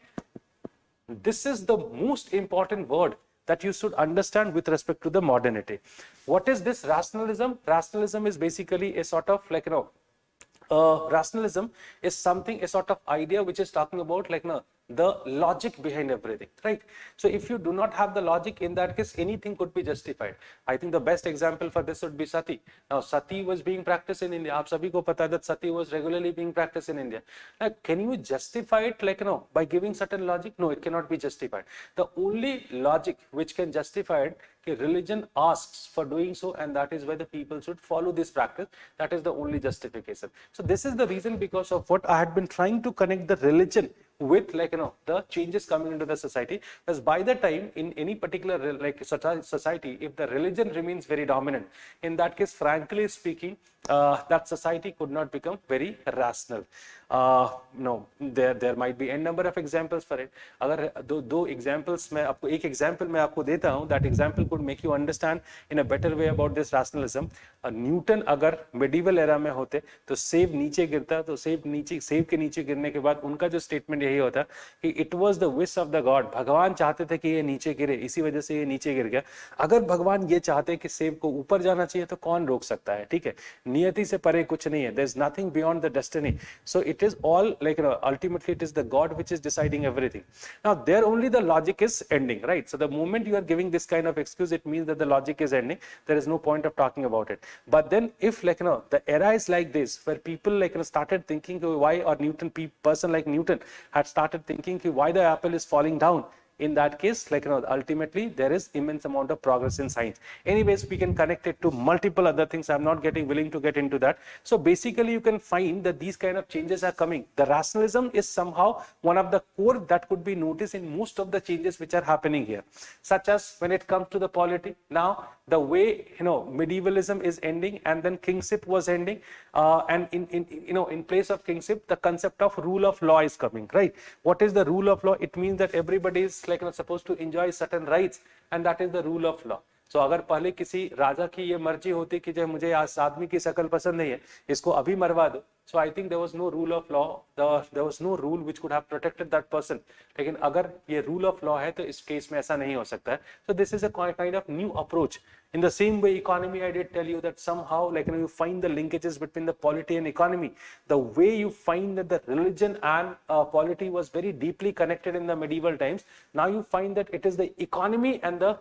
This is the most important word that you should understand with respect to the modernity. What is this rationalism? Rationalism is basically a sort of rationalism is something, a sort of idea which is talking about the logic behind everything, right? So if you do not have the logic, in that case anything could be justified. I think the best example for this would be sati. Now sati was being practiced in India. Aap sabhi ko pata hai that sati was regularly being practiced in India. Now can you justify it by giving certain logic? No, it cannot be justified. The only logic which can justify it, religion asks for doing so, and that is why the people should follow this practice. That is the only justification. So this is the reason because of what I had been trying to connect the religion with the changes coming into the society. Because by the time in any particular society, if the religion remains very dominant, in that case, frankly speaking, that society could not become very rational. No, there might be n number of examples for it. अगर दो examples मैं आपको एक example मैं आपको देता हूँ, that example could make you understand in a better way about this rationalism. Newton अगर medieval era में होते तो सेब नीचे गिरता, तो सेब के नीचे गिरने के बाद उनका जो statement यही होता कि it was the wish of the God. भगवान चाहते थे कि ये नीचे गिरे, इसी वजह से ये नीचे गिर गया. अगर भगवान ये चाहते कि सेब को ऊपर जाना चाहिए तो कौन रोक सकता है? ठीक है, नियति से परे कुछ नहीं है. There is nothing beyond the destiny. So it is all ultimately it is the God which is deciding everything. Now there only the logic is ending, right? So the moment you are giving this kind of excuse, it means that the logic is ending. There is no point of talking about it. But then if the era is like this, where people started thinking why, or person like Newton had started thinking why the apple is falling down. In that case, ultimately there is immense amount of progress in science. Anyways, we can connect it to multiple other things. I'm not willing to get into that. So basically you can find that these kind of changes are coming. The rationalism is somehow one of the core that could be noticed in most of the changes which are happening here, such as when it comes to the polity. Now the way medievalism is ending, and then kingship was ending, and in place of kingship, the concept of rule of law is coming, right? What is the rule of law? It means that everybody is supposed to enjoy certain rights, and that is the rule of law. So अगर पहले किसी राजा की ये मर्जी होती कि जो मुझे आज आदमी की शक्ल पसंद नहीं है, इसको अभी मरवा दो, so I think there was no rule of law, there was no rule which could have protected that person. लेकिन अगर ये rule of law है तो इस केस में ऐसा नहीं हो सकता है. So this is a kind of new approach. In the same way, economy, I did tell you that somehow you find the linkages between the polity and economy. The way you find that the religion and polity was very deeply connected in the medieval times, now you find that it is the economy and the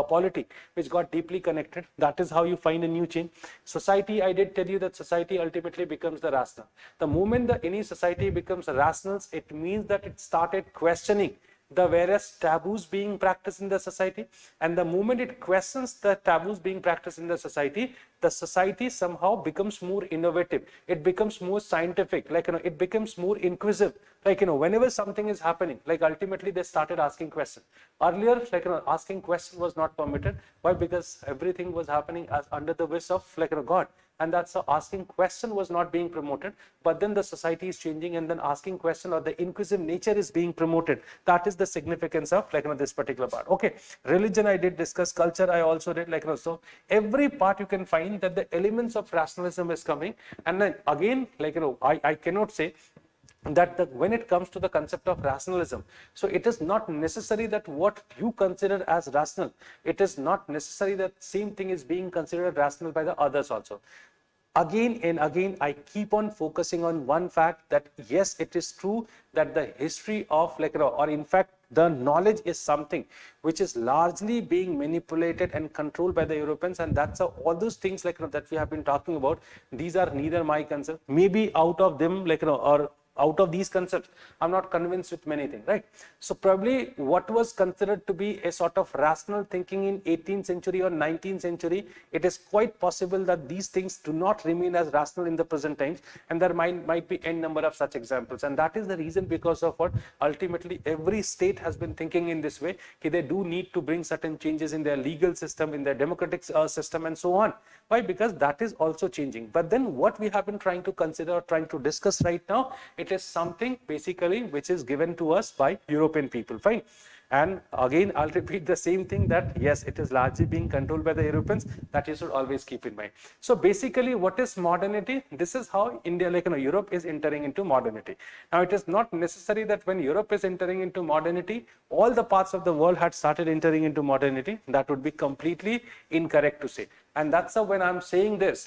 polity which got deeply connected. That is how you find a new change. Society, I did tell you that society ultimately becomes the rational. The moment that any society becomes rational, it means that it started questioning the various taboos being practiced in the society, and the moment it questions the taboos being practiced in the society somehow becomes more innovative, it becomes more scientific, it becomes more inquisitive. Whenever something is happening, ultimately they started asking questions. Earlier, asking question was not permitted. Why? Because everything was happening as under the wish of God. And that's how asking question was not being promoted. But then the society is changing, and then asking question or the inquisitive nature is being promoted. That is the significance of this particular part. Okay, religion I did discuss, culture I also did, so every part you can find that the elements of rationalism is coming. And then again, I cannot say that when it comes to the concept of rationalism, so it is not necessary that what you consider as rational, it is not necessary that same thing is being considered rational by the others also. Again and again, I keep on focusing on one fact, that yes, it is true that the history of or in fact the knowledge is something which is largely being manipulated and controlled by the Europeans, and that's how all those things that we have been talking about, these are neither my concern. Maybe out of them or out of these concepts, I'm not convinced with many things, right? So probably what was considered to be a sort of rational thinking in 18th century or 19th century, it is quite possible that these things do not remain as rational in the present times, and there might be n number of such examples. And that is the reason because of what ultimately every state has been thinking in this way, they do need to bring certain changes in their legal system, in their democratic system, and so on. Why? Because that is also changing. But then what we have been trying to consider, trying to discuss right now, it is something basically which is given to us by European people. Fine. And again, I'll repeat the same thing, that yes, it is largely being controlled by the Europeans. That you should always keep in mind. So basically, what is modernity? This is how India, Europe is entering into modernity. Now, it is not necessary that when Europe is entering into modernity, all the parts of the world had started entering into modernity. That would be completely incorrect to say. And that's how when I'm saying this,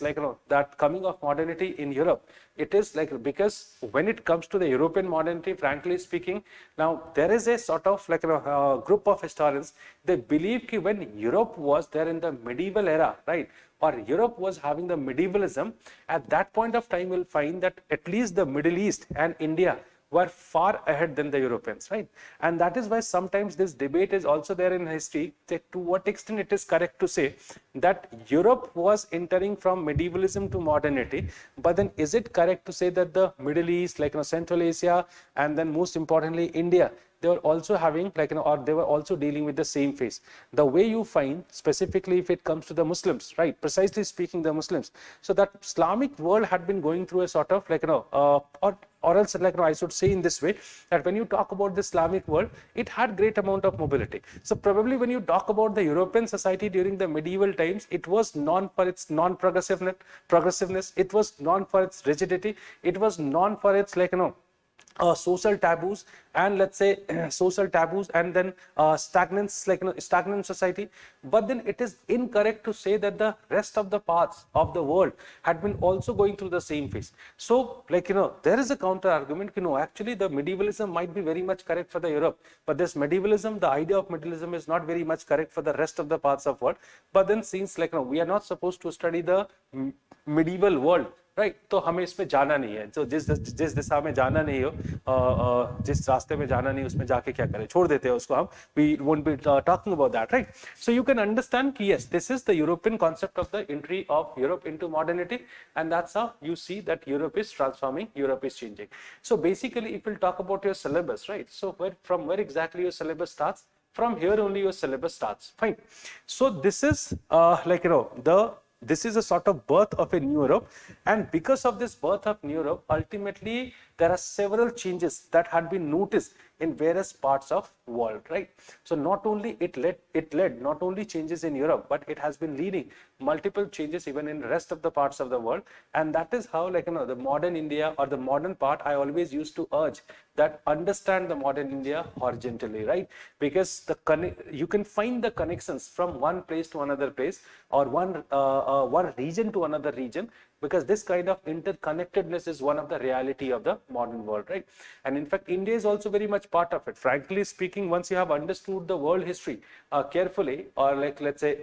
that coming of modernity in Europe, it is because when it comes to the European modernity, frankly speaking, now there is a sort of a group of historians, they believe that when Europe was there in the medieval era, right, or Europe was having the medievalism, at that point of time, we'll find that at least the Middle East and India were far ahead than the Europeans, right? And that is why sometimes this debate is also there in history, that to what extent it is correct to say that Europe was entering from medievalism to modernity, but then is it correct to say that the Middle East, Central Asia, and then most importantly India, they were also having or they were also dealing with the same phase? The way you find specifically if it comes to the Muslims, right, precisely speaking the Muslims, so that Islamic world had been going through a sort of or else I should say in this way, that when you talk about the Islamic world, it had great amount of mobility. So probably when you talk about the European society during the medieval times, it was known for its progressiveness, it was known for its rigidity, it was known for its social taboos, and let's say social taboos, and then stagnant society. But then it is incorrect to say that the rest of the parts of the world had been also going through the same phase. So there is a counter argument, actually the medievalism might be very much correct for the Europe, but this medievalism, the idea of medievalism is not very much correct for the rest of the parts of world. But then since we are not supposed to study the medieval world, right तो हमें इसमें जाना नहीं है, तो जिस दिशा में जाना नहीं हो, जिस रास्ते में जाना नहीं उसमें जाके क्या करें, छोड़ देते हैं उसको हम. We won't be talking about that, right? So you can understand, yes, this is the European concept of the entry of Europe into modernity, and that's how you see that Europe is transforming, Europe is changing. So basically, if we'll talk about your syllabus, right? So from where exactly your syllabus starts? From here only your syllabus starts. Fine. So this is this is a sort of birth of a new Europe, and because of this birth of new Europe, ultimately there are several changes that had been noticed in various parts of world, right? So not only it led not only changes in Europe, but it has been leading multiple changes even in the rest of the parts of the world. And that is how the modern India or the modern part, I always used to urge that understand the modern India horizontally, right? Because you can find the connections from one place to another place, or one region to another region, because this kind of interconnectedness is one of the reality of the modern world, right? And in fact, India is also very much part of it. Frankly speaking, once you have understood the world history carefully, or let's say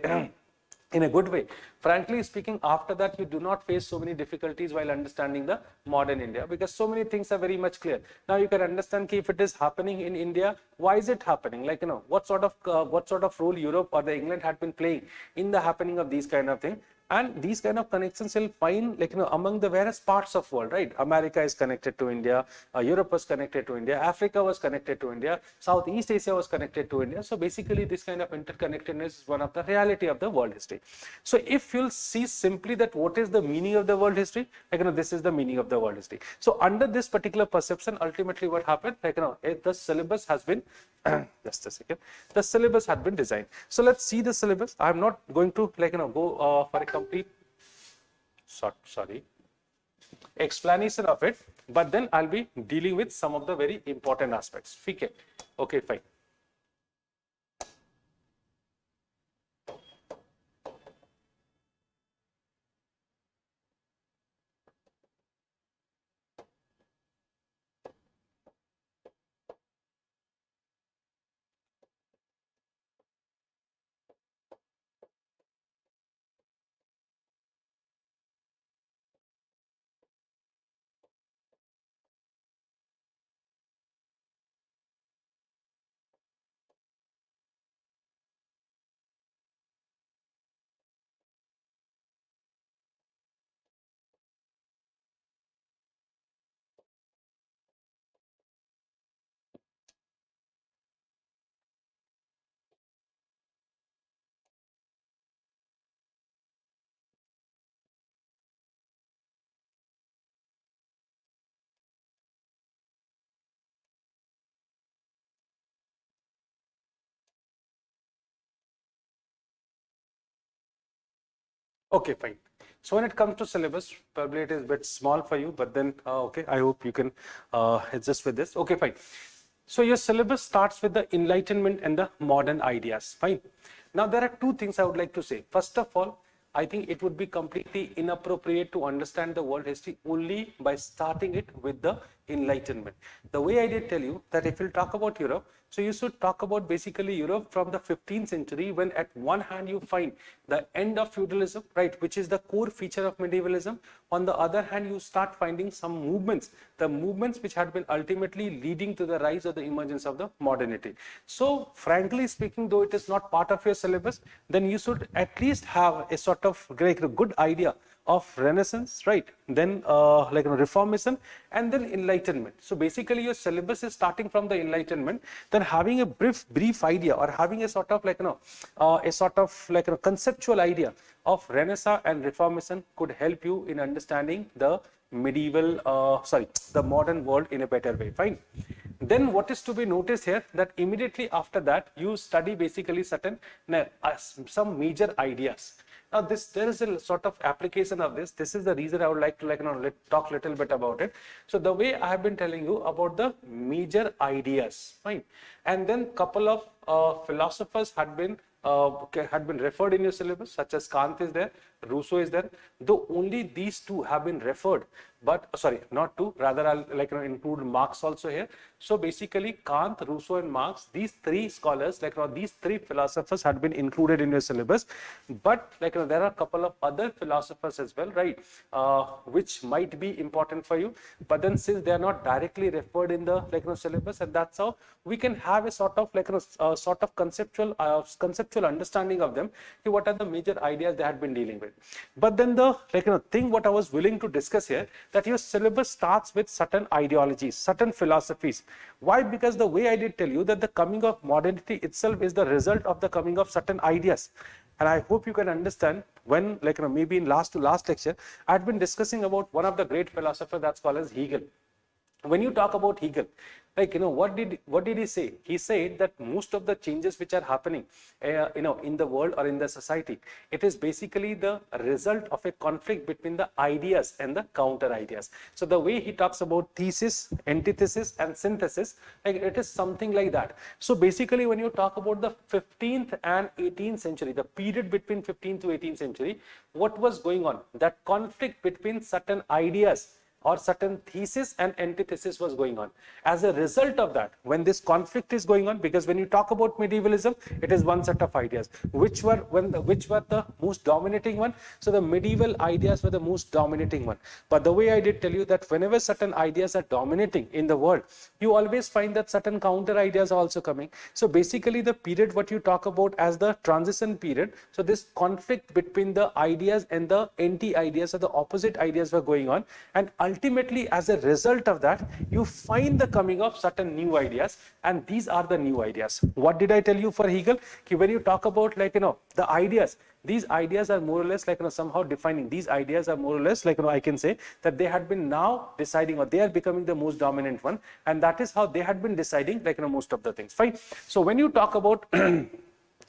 in a good way, frankly speaking, after that you do not face so many difficulties while understanding the modern India, because so many things are very much clear. Now you can understand if it is happening in India, why is it happening? What sort of role Europe or the England had been playing in the happening of these kind of things. And these kind of connections you'll find among the various parts of world, right? America is connected to India, Europe was connected to India, Africa was connected to India, Southeast Asia was connected to India. So basically this kind of interconnectedness is one of the reality of the world history. So if you'll see simply that what is the meaning of the world history, this is the meaning of the world history. So under this particular perception, ultimately what happened, the syllabus has been just a second, the syllabus had been designed. So let's see the syllabus. I'm not going to go for a complete explanation of it, but then I'll be dealing with some of the very important aspects. Okay, fine. Okay, fine. So when it comes to syllabus, probably it is a bit small for you, but then, okay, I hope you can adjust with this. Okay, fine. So your syllabus starts with the Enlightenment and the modern ideas. Fine. Now there are two things I would like to say. First of all, I think it would be completely inappropriate to understand the world history only by starting it with the Enlightenment. The way I did tell you that if you'll talk about Europe, so you should talk about basically Europe from the 15th century, when at one hand you find the end of feudalism, right, which is the core feature of medievalism. On the other hand, you start finding some movements, the movements which had been ultimately leading to the rise or the emergence of the modernity. So frankly speaking, though it is not part of your syllabus, then you should at least have a sort of a good idea of Renaissance, right? Then Reformation, and then Enlightenment. So basically your syllabus is starting from the Enlightenment, then having a brief idea, or having a sort of conceptual idea of Renaissance and Reformation could help you in understanding the the modern world in a better way. Fine. Then what is to be noticed here, that immediately after that you study basically certain some major ideas. Now there is a sort of application of this. This is the reason I would like to talk a little bit about it. So the way I have been telling you about the major ideas, fine, and then couple of philosophers had been referred in your syllabus, such as Kant is there, Rousseau is there, though only these two have been referred, but sorry, not two, rather I'll include Marx also here. So basically Kant, Rousseau and Marx, these three scholars, these three philosophers had been included in your syllabus, but there are a couple of other philosophers as well, right, which might be important for you, but then since they are not directly referred in the syllabus, and that's how we can have a sort of conceptual understanding of them, what are the major ideas they had been dealing with. But then the thing what I was willing to discuss here, that your syllabus starts with certain ideologies, certain philosophies. Why? Because the way I did tell you that the coming of modernity itself is the result of the coming of certain ideas. And I hope you can understand when, maybe in last lecture, I had been discussing about one of the great philosophers that's called as Hegel. When you talk about Hegel, what did he say? He said that most of the changes which are happening, in the world or in the society, it is basically the result of a conflict between the ideas and the counter ideas. So the way he talks about thesis, antithesis, and synthesis, it is something like that. So basically, when you talk about the 15th and 18th century, the period between 15th to 18th century, what was going on? That conflict between certain ideas or certain thesis and antithesis was going on. As a result of that, when this conflict is going on, because when you talk about medievalism, it is one set of ideas, which were the most dominating one. So the medieval ideas were the most dominating one. But the way I did tell you that whenever certain ideas are dominating in the world, you always find that certain counter ideas are also coming. So basically the period what you talk about as the transition period, so this conflict between the ideas and the anti-ideas or the opposite ideas were going on, and ultimately, as a result of that, you find the coming of certain new ideas, and these are the new ideas. What did I tell you for Hegel? When you talk about the ideas, these ideas are more or less somehow defining. These ideas are more or less I can say that they had been now deciding, or they are becoming the most dominant one, and that is how they had been deciding most of the things. Fine. So when you talk about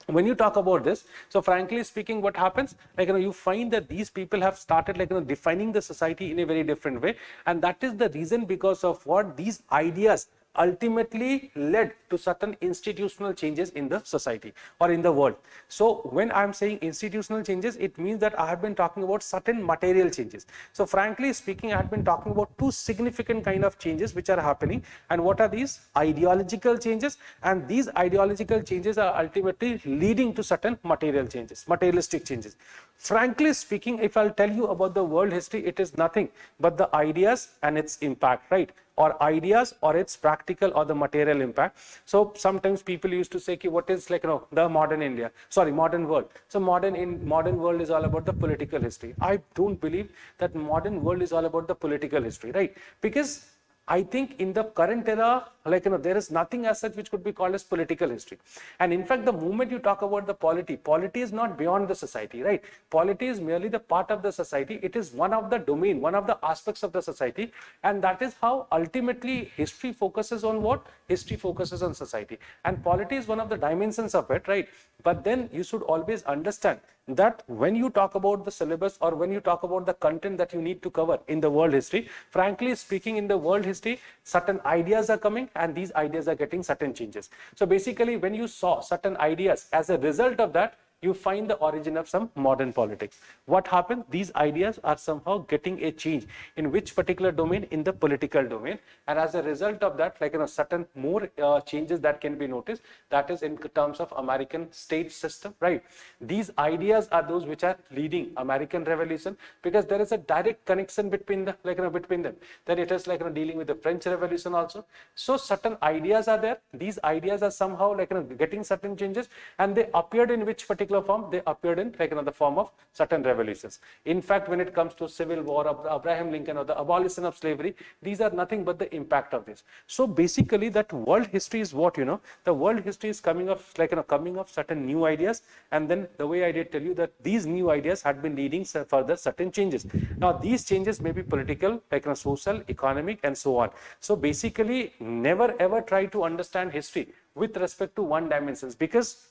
when you talk about this, so frankly speaking, what happens, you find that these people have started defining the society in a very different way, and that is the reason because of what these ideas ultimately led to certain institutional changes in the society or in the world. So when I'm saying institutional changes, it means that I have been talking about certain material changes. So frankly speaking, I have been talking about two significant kind of changes which are happening. And what are these? Ideological changes, and these ideological changes are ultimately leading to certain material changes, materialistic changes. Frankly speaking, if I'll tell you about the world history, it is nothing but the ideas and its impact, right? Or ideas or its practical or the material impact. So sometimes people used to say, what is the modern India? Sorry, modern world. So modern world is all about the political history. I don't believe that modern world is all about the political history, right? Because I think in the current era, there is nothing as such which could be called as political history. And in fact, the moment you talk about the polity is not beyond the society, right? Polity is merely the part of the society. It is one of the domain, one of the aspects of the society. And that is how ultimately history focuses on what? History focuses on society. And polity is one of the dimensions of it, right? But then you should always understand that when you talk about the syllabus or when you talk about the content that you need to cover in the world history, frankly speaking, in the world history, certain ideas are coming and these ideas are getting certain changes. So basically, when you saw certain ideas, as a result of that, you find the origin of some modern politics. What happened? These ideas are somehow getting a change in which particular domain? In the political domain. And as a result of that, like, certain more changes that can be noticed, that is in terms of American state system, right? These ideas are those which are leading American Revolution, because there is a direct connection between the, between them. Then it is dealing with the French Revolution also. So certain ideas are there. These ideas are somehow getting certain changes, and they appeared in which particular form? They appeared in the form of certain revolutions. In fact, when it comes to Civil War of Abraham Lincoln or the abolition of slavery, these are nothing but the impact of this. So basically, that world history is what, the world history is coming of coming of certain new ideas, and then the way I did tell you that these new ideas had been leading further certain changes. Now these changes may be political, social, economic, and so on. So basically, never ever try to understand history with respect to one dimension, because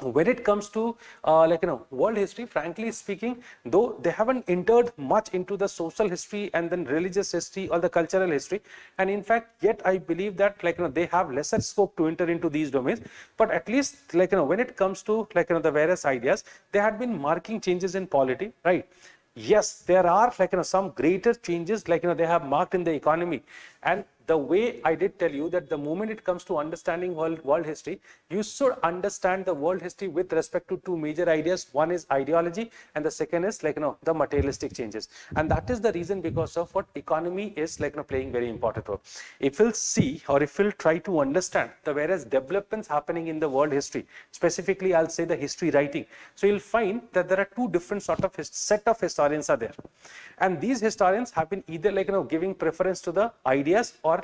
when it comes to world history, frankly speaking, though they haven't entered much into the social history and then religious history or the cultural history, and in fact yet I believe that they have lesser scope to enter into these domains, but at least when it comes to the various ideas, they had been marking changes in polity, right? Yes, there are some greater changes they have marked in the economy. And the way I did tell you that the moment it comes to understanding world history, you should understand the world history with respect to two major ideas. One is ideology, and the second is the materialistic changes. And that is the reason because of what economy is playing very important role. If we'll see, or if we'll try to understand the various developments happening in the world history, specifically I'll say the history writing, so you'll find that there are two different sort of set of historians are there. And these historians have been either giving preference to the ideas, or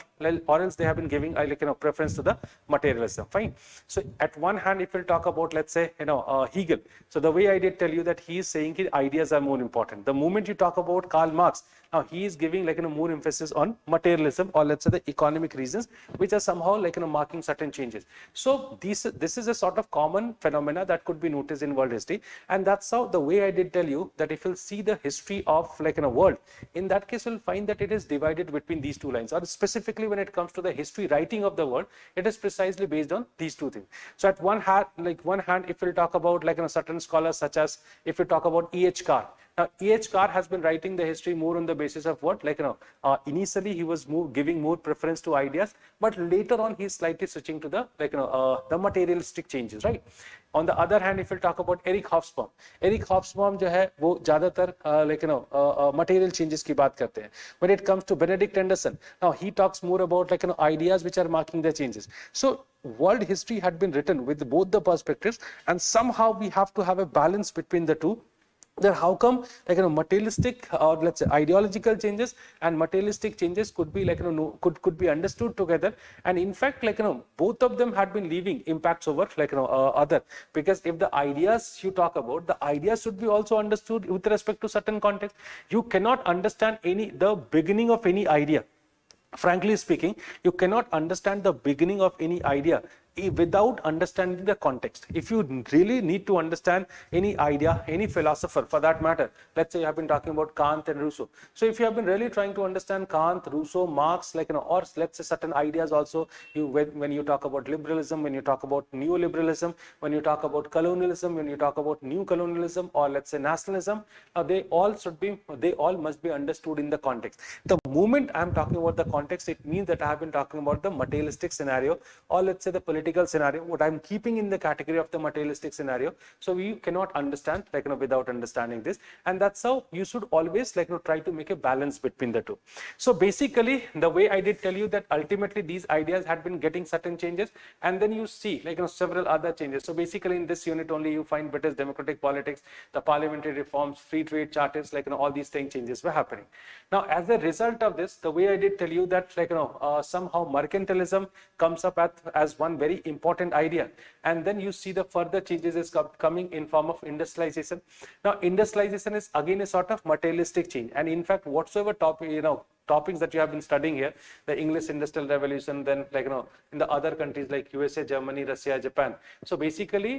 else they have been giving preference to the materialism. Fine. So at one hand, if we'll talk about, let's say, Hegel, so the way I did tell you that he is saying his ideas are more important. The moment you talk about Karl Marx, now he is giving more emphasis on materialism, or let's say the economic reasons, which are somehow marking certain changes. So this is a sort of common phenomena that could be noticed in world history, and that's how the way I did tell you that if you'll see the history of world, in that case you'll find that it is divided between these two lines, or specifically when it comes to the history writing of the world, it is precisely based on these two things. So at one hand, if we'll talk about certain scholars, such as if we talk about E.H. Carr. Now, E.H. Carr has been writing the history more on the basis of what? Initially he was giving more preference to ideas, but later on he's slightly switching to the materialistic changes, right? On the other hand, if we'll talk about Eric Hobsbawm, Eric Hobsbawm जो है वो ज़्यादातर material changes की बात करते हैं. When it comes to Benedict Anderson, now he talks more about ideas which are marking the changes. So world history had been written with both the perspectives, and somehow we have to have a balance between the two. Then how come materialistic or let's say ideological changes and materialistic changes could be could be understood together, and in fact both of them had been leaving impacts over other, because if the ideas you talk about, the ideas should be also understood with respect to certain context. You cannot understand the beginning of any idea. Frankly speaking, you cannot understand the beginning of any idea without understanding the context. If you really need to understand any idea, any philosopher for that matter, let's say you have been talking about Kant and Rousseau. So if you have been really trying to understand Kant, Rousseau, Marx, or let's say certain ideas also, when you talk about liberalism, when you talk about neoliberalism, when you talk about colonialism, when you talk about new colonialism, or let's say nationalism, they all must be understood in the context. The moment I'm talking about the context, it means that I have been talking about the materialistic scenario, or let's say the political scenario, what I'm keeping in the category of the materialistic scenario. So you cannot understand without understanding this, and that's how you should always try to make a balance between the two. So basically, the way I did tell you that ultimately these ideas had been getting certain changes, and then you see several other changes. So basically in this unit only you find British democratic politics, the parliamentary reforms, free trade charters, all these things changes were happening. Now as a result of this, the way I did tell you that somehow mercantilism comes up as one very important idea, and then you see the further changes is coming in form of industrialization. Now industrialization is again a sort of materialistic change, and in fact whatsoever topic topics that you have been studying here, the English Industrial Revolution, then in the other countries like USA, Germany, Russia, Japan. So basically,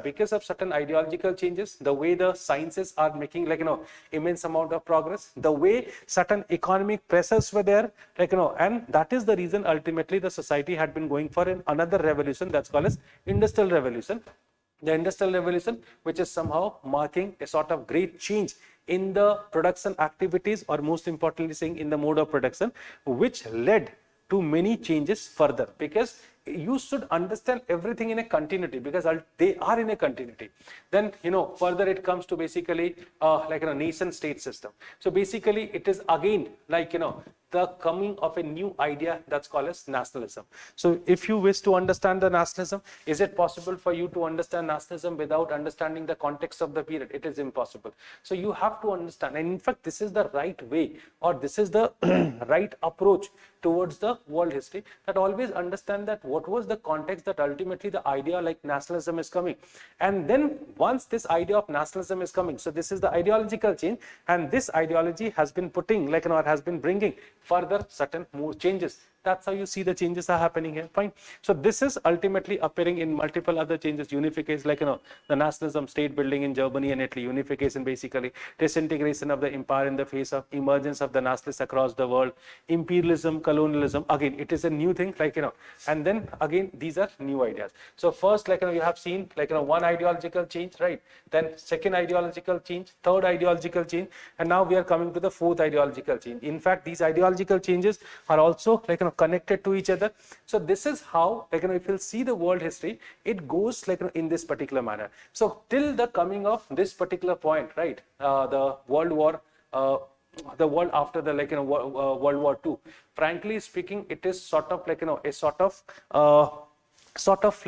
because of certain ideological changes, the way the sciences are making immense amount of progress, the way certain economic pressures were there, and that is the reason ultimately the society had been going for another revolution that's called as Industrial Revolution. The Industrial Revolution, which is somehow marking a sort of great change in the production activities, or most importantly saying in the mode of production, which led to many changes further, because you should understand everything in a continuity, because they are in a continuity. Then further it comes to basically nation state system. So basically it is again the coming of a new idea that's called as nationalism. So if you wish to understand the nationalism, is it possible for you to understand nationalism without understanding the context of the period? It is impossible. So you have to understand, and in fact this is the right way, or this is the right approach towards the world history, that always understand that what was the context that ultimately the idea like nationalism is coming. And then once this idea of nationalism is coming, so this is the ideological change, and this ideology has been putting or has been bringing further certain more changes. That's how you see the changes are happening here. Fine. So this is ultimately appearing in multiple other changes. Unification, the nationalism, state building in Germany and Italy, unification basically, disintegration of the empire in the face of emergence of the nationalists across the world, imperialism, colonialism. Again, it is a new thing, and then again, these are new ideas. So first, you have seen, one ideological change, right? Then second ideological change, third ideological change, and now we are coming to the fourth ideological change. In fact, these ideological changes are also connected to each other. So this is how, if you'll see the world history, it goes in this particular manner. So till the coming of this particular point, right, the world war, the world after the World War II, frankly speaking, it is sort of a sort of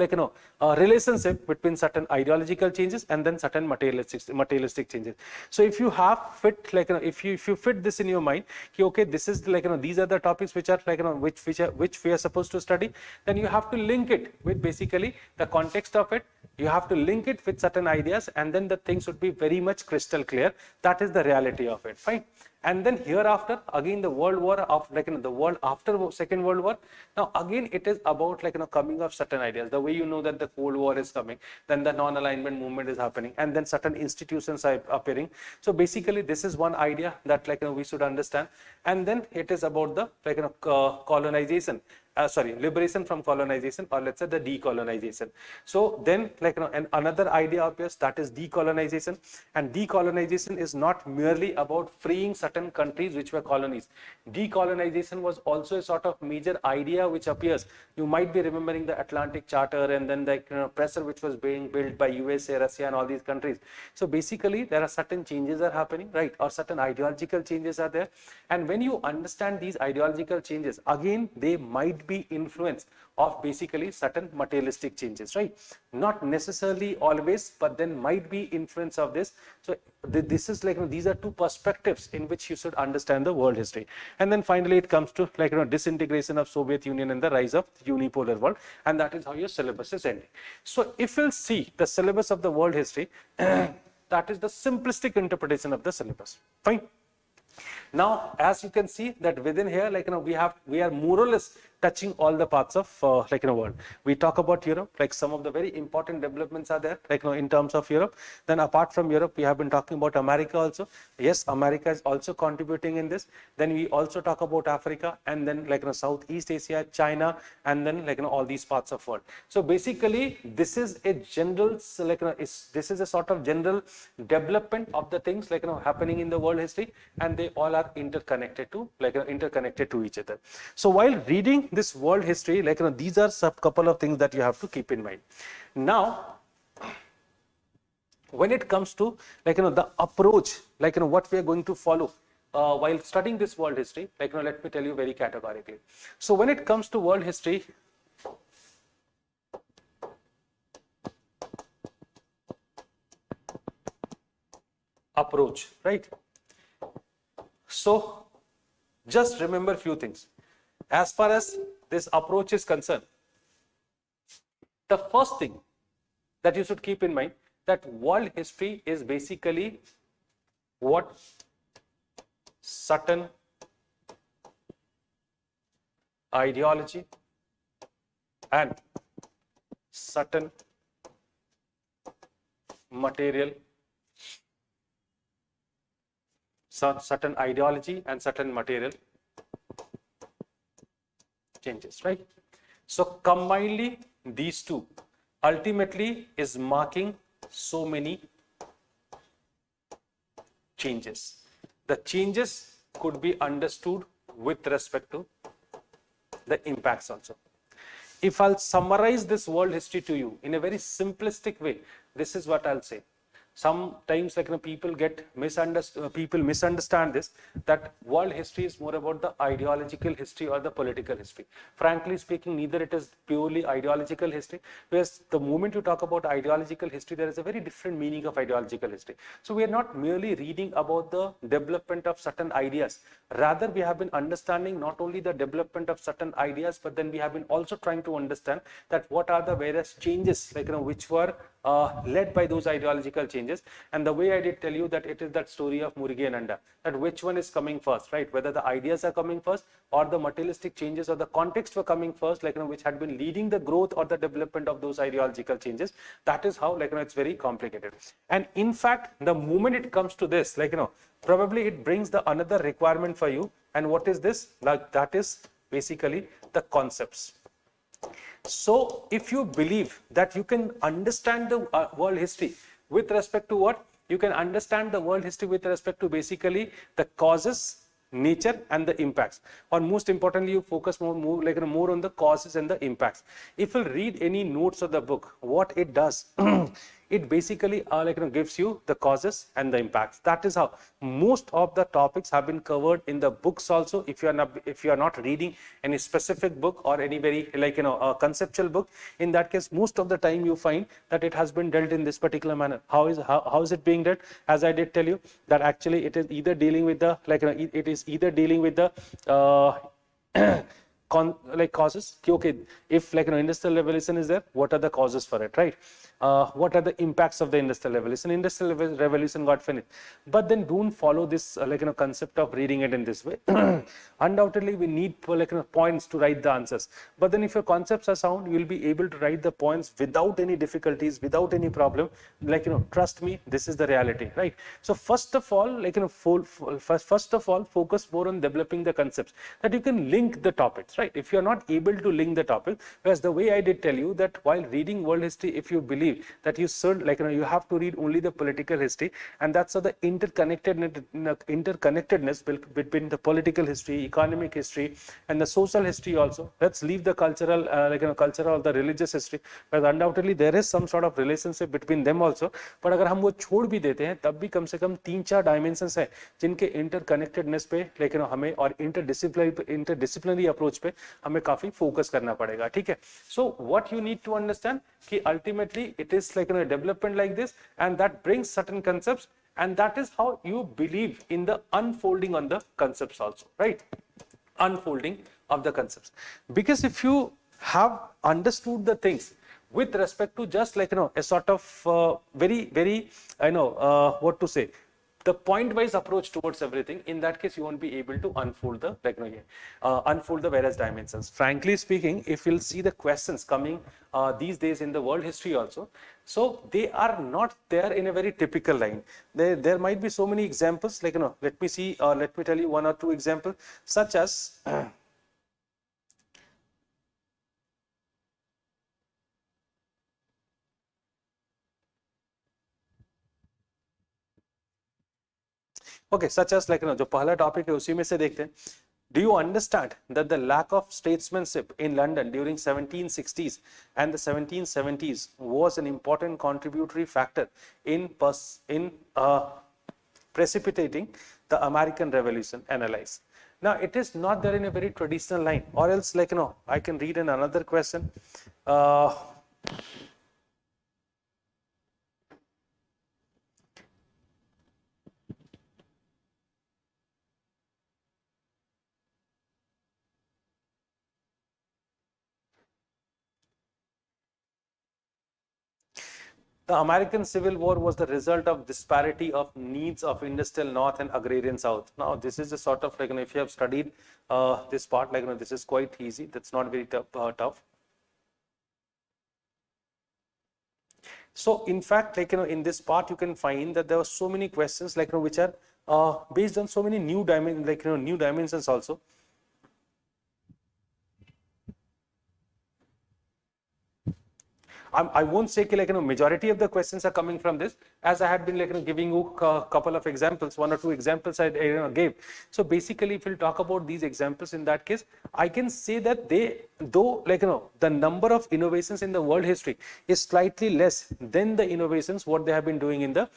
relationship between certain ideological changes and then certain materialistic changes. So if you have fit if you fit this in your mind, okay, this is these are the topics which are which we are supposed to study, then you have to link it with basically the context of it. You have to link it with certain ideas, and then the things would be very much crystal clear. That is the reality of it. Fine. And then hereafter, again, the world war of the world after Second World War. Now again, it is about coming of certain ideas. The way you know that the Cold War is coming, then the non-alignment movement is happening, and then certain institutions are appearing. So basically, this is one idea that we should understand. And then it is about the colonization. Liberation from colonization, or let's say the decolonization. So then and another idea appears, that is decolonization. And decolonization is not merely about freeing certain countries which were colonies. Decolonization was also a sort of major idea which appears. You might be remembering the Atlantic Charter, and then the pressure which was being built by USA, Russia and all these countries. So basically there are certain changes are happening, right, or certain ideological changes are there. And when you understand these ideological changes, again, they might be influence of basically certain materialistic changes, right? Not necessarily always, but then might be influence of this. So this is these are two perspectives in which you should understand the world history. And then finally it comes to disintegration of Soviet Union and the rise of unipolar world, and that is how your syllabus is ending. So if you'll see the syllabus of the world history, that is the simplistic interpretation of the syllabus. Fine. Now, as you can see that within here, we are more or less touching all the parts of world. We talk about Europe, some of the very important developments are there, in terms of Europe. Then apart from Europe, we have been talking about America also. Yes, America is also contributing in this. Then we also talk about Africa, and then Southeast Asia, China, and then all these parts of world. So basically, this is a general this is a sort of general development of the things happening in the world history, and they all are interconnected to interconnected to each other. So while reading this world history, these are some couple of things that you have to keep in mind. Now, when it comes to the approach, what we are going to follow while studying this world history, let me tell you very categorically. So when it comes to world history, approach, right? So just remember few things. As far as this approach is concerned, the first thing that you should keep in mind, that world history is basically what certain ideology and certain material, certain ideology and certain material changes, right? So combinedly, these two ultimately is marking so many changes. The changes could be understood with respect to the impacts also. If I'll summarize this world history to you in a very simplistic way, this is what I'll say. Sometimes, like, people misunderstand this, that world history is more about the ideological history or the political history. Frankly speaking, neither it is purely ideological history, because the moment you talk about ideological history, there is a very different meaning of ideological history. So we are not merely reading about the development of certain ideas. Rather, we have been understanding not only the development of certain ideas, but then we have been also trying to understand that what are the various changes, like, which were led by those ideological changes. And the way I did tell you that it is that story of Murgi and Anda, that which one is coming first, right? Whether the ideas are coming first or the materialistic changes or the context were coming first, like, which had been leading the growth or the development of those ideological changes. That is how, like, it's very complicated. And in fact, the moment it comes to this, like, probably it brings the another requirement for you. And what is this? Like, that is basically the concepts. So if you believe that you can understand the world history with respect to what? You can understand the world history with respect to basically the causes, nature and the impacts, or most importantly, you focus more on the causes and the impacts. If you read any notes of the book, what it does, it basically gives you the causes and the impacts. That is how most of the topics have been covered in the books also. If you are not reading any specific book or any very a conceptual book, in that case, most of the time you find that it has been dealt in this particular manner. How is it being dealt? As I did tell you, that actually it is either dealing with the it is either dealing with the causes. Okay, if industrial revolution is there, what are the causes for it, right? What are the impacts of the industrial revolution? Industrial revolution got finished, but then don't follow this concept of reading it in this way. Undoubtedly, we need points to write the answers. But then if your concepts are sound, you will be able to write the points without any difficulties, without any problem. Trust me, this is the reality, right? So first of all, first of all, focus more on developing the concepts, that you can link the topics, right? If you are not able to link the topic, whereas the way I did tell you that while reading world history, if you believe that you should you have to read only the political history, and that's how the interconnectedness between the political history, economic history and the social history also. Let's leave the cultural cultural or the religious history, but undoubtedly there is some sort of relationship between them also. But अगर हम वो छोड़ भी देते हैं, तब भी कम से कम 3-4 डायमेंशंस हैं जिनके इंटरकनेक्टेडनेस पे हमें और इंटरडिसिप्लिनरी अप्रोच पे हमें काफी फोकस करना पड़ेगा, ठीक है? So what you need to understand कि ultimately it is a development like this, and that brings certain concepts, and that is how you believe in the unfolding on the concepts also, right? Unfolding of the concepts, because if you have understood the things with respect to just a sort of very what to say, the point-wise approach towards everything, in that case you won't be able to unfold the unfold the various dimensions. Frankly speaking, if you'll see the questions coming these days in the world history also, so they are not there in a very typical line. There might be so many examples, let me see, let me tell you one or two examples, such as okay, such as जो पहला topic है उसी में से देखते हैं. Do you understand that the lack of statesmanship in London during 1760s and the 1770s was an important contributory factor in precipitating the American Revolution? Analyze. Now, it is not there in a very traditional line, or else I can read in another question. The American Civil War was the result of disparity of needs of industrial North and agrarian South. Now, this is a sort of like, if you have studied this part, like, this is quite easy. That's not very tough. So, in fact, like, in this part, you can find that there are so many questions, like, which are based on so many new dimensions, like, new dimensions also. I won't say like, majority of the questions are coming from this, as I had been like, giving you a couple of examples, 1 or 2 examples I gave. So basically, if we'll talk about these examples, in that case, I can say that they, though like, the number of innovations in the world history is slightly less than the innovations what they have been doing in the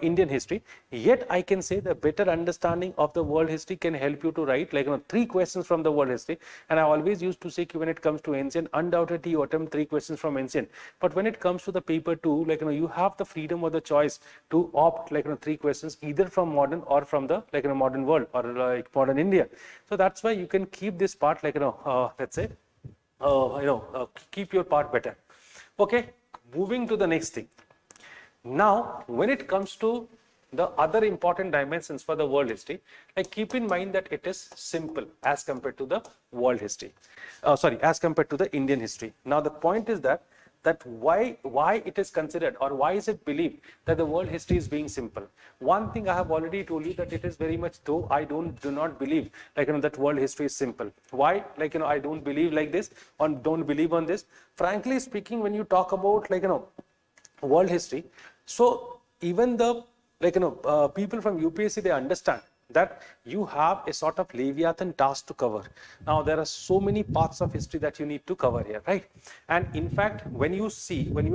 Indian history, yet I can say the better understanding of the world history can help you to write like 3 questions from the world history. And I always used to say, when it comes to ancient, undoubtedly you attempt 3 questions from ancient. But when it comes to the paper 2, like, you have the freedom or the choice to opt like, 3 questions either from modern or from the like, modern world or like modern India. So that's why you can keep this part like, let's say, keep your part better. Okay, moving to the next thing. Now, when it comes to the other important dimensions for the world history, like, keep in mind that it is simple as compared to the world history. As compared to the Indian history. Now, the point is that why it is considered, or why is it believed that the world history is being simple. One thing I have already told you, that it is very much, though I do not believe like, that world history is simple. Why? Like, I don't believe like this, or don't believe on this. Frankly speaking, when you talk about like, world history, so even the like, people from UPSC, they understand that you have a sort of Leviathan task to cover. Now, there are so many parts of history that you need to cover here, right? And in fact, when you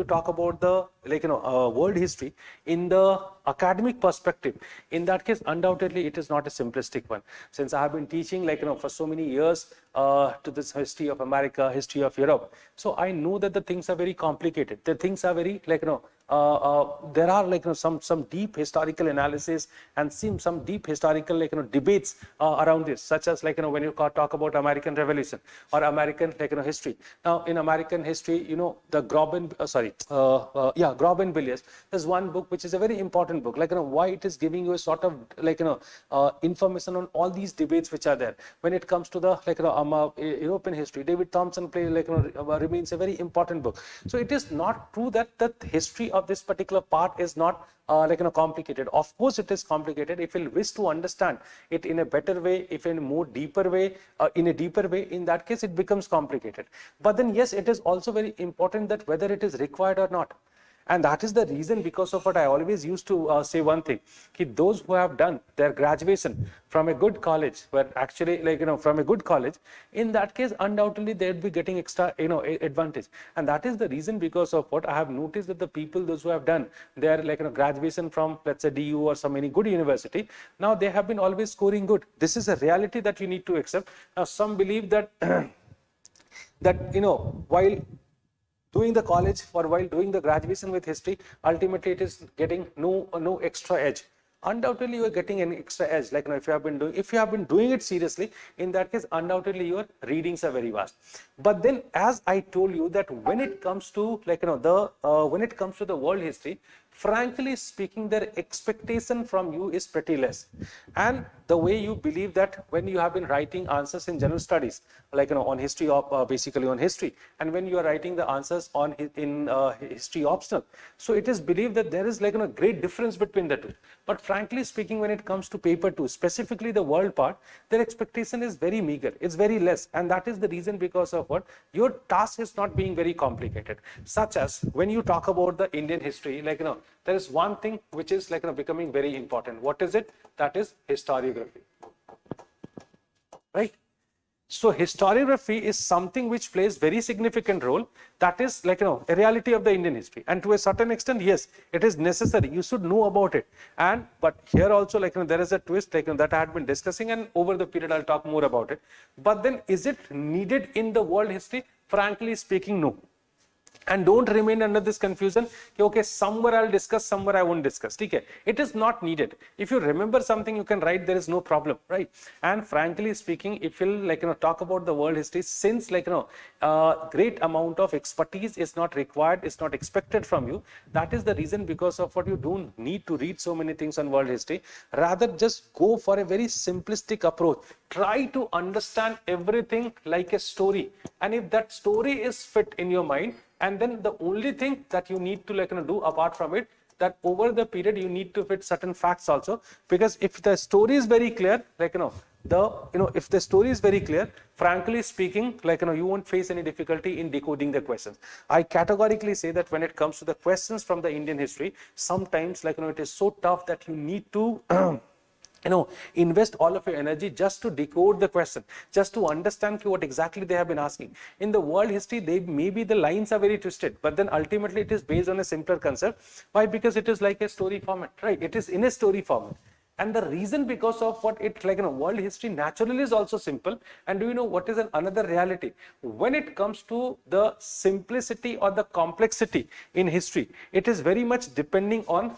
talk about the like, world history in the academic perspective, in that case, undoubtedly, it is not a simplistic one. Since I have been teaching like, for so many years to this history of America, history of Europe, so I know that the things are very complicated. The things are very like, there are like, some deep historical analysis and some deep historical like, debates around this, such as like, when you talk about American Revolution or American like, history. Now, in American history, the Grob and Villiers, there's one book which is a very important book, like, why it is giving you a sort of like, information on all these debates which are there. When it comes to the like, European history, David Thompson remains a very important book. So it is not true that the history of this particular part is not like, complicated. Of course, it is complicated. If you wish to understand it in a better way, if in a more deeper way, in that case, it becomes complicated. But then, yes, it is also very important that whether it is required or not. And that is the reason, because of what I always used to say one thing, those who have done their graduation from a good college, were actually like, from a good college, in that case, undoubtedly, they would be getting extra, advantage. And that is the reason, because of what I have noticed, that the people, those who have done their like, graduation from, let's say, DU or some any good university, now they have been always scoring good. This is a reality that you need to accept. Now, some believe that, while doing the college or while doing the graduation with history, ultimately it is getting no extra edge. Undoubtedly, you are getting an extra edge. Like, if you have been doing it seriously, in that case, undoubtedly your readings are very vast. But then, as I told you, that when it comes to like, when it comes to the world history, frankly speaking, their expectation from you is pretty less. And the way you believe that when you have been writing answers in general studies, like, on history, basically on history, and when you are writing the answers on in history optional, so it is believed that there is like, a great difference between the two. But frankly speaking, when it comes to paper 2, specifically the world part, their expectation is very meager. It's very less. And that is the reason, because of what? Your task is not being very complicated. Such as when you talk about the Indian history, like, there is one thing which is like, becoming very important. What is it? That is historiography. Right? So historiography is something which plays very significant role. That is like, a reality of the Indian history. And to a certain extent, yes, it is necessary. You should know about it. But here also, like, there is a twist, like, that I had been discussing, and over the period I'll talk more about it. But then, is it needed in the world history? Frankly speaking, no. And don't remain under this confusion, okay, somewhere I'll discuss, somewhere I won't discuss. Okay, it is not needed. If you remember something, you can write, there is no problem, right? And frankly speaking, if you'll talk about the world history, since great amount of expertise is not required, is not expected from you, that is the reason because of what you don't need to read so many things on world history. Rather, just go for a very simplistic approach. Try to understand everything like a story, and if that story is fit in your mind, and then the only thing that you need to do apart from it, that over the period you need to fit certain facts also, because if the story is very clear, if the story is very clear, frankly speaking, you won't face any difficulty in decoding the questions. I categorically say that when it comes to the questions from the Indian history, sometimes it is so tough that you need to invest all of your energy just to decode the question, just to understand what exactly they have been asking. In the world history, maybe the lines are very twisted, but then ultimately it is based on a simpler concept. Why? Because it is like a story format, right? It is in a story format. And the reason because of what it world history naturally is also simple. And do you know what is another reality? When it comes to the simplicity or the complexity in history, it is very much depending on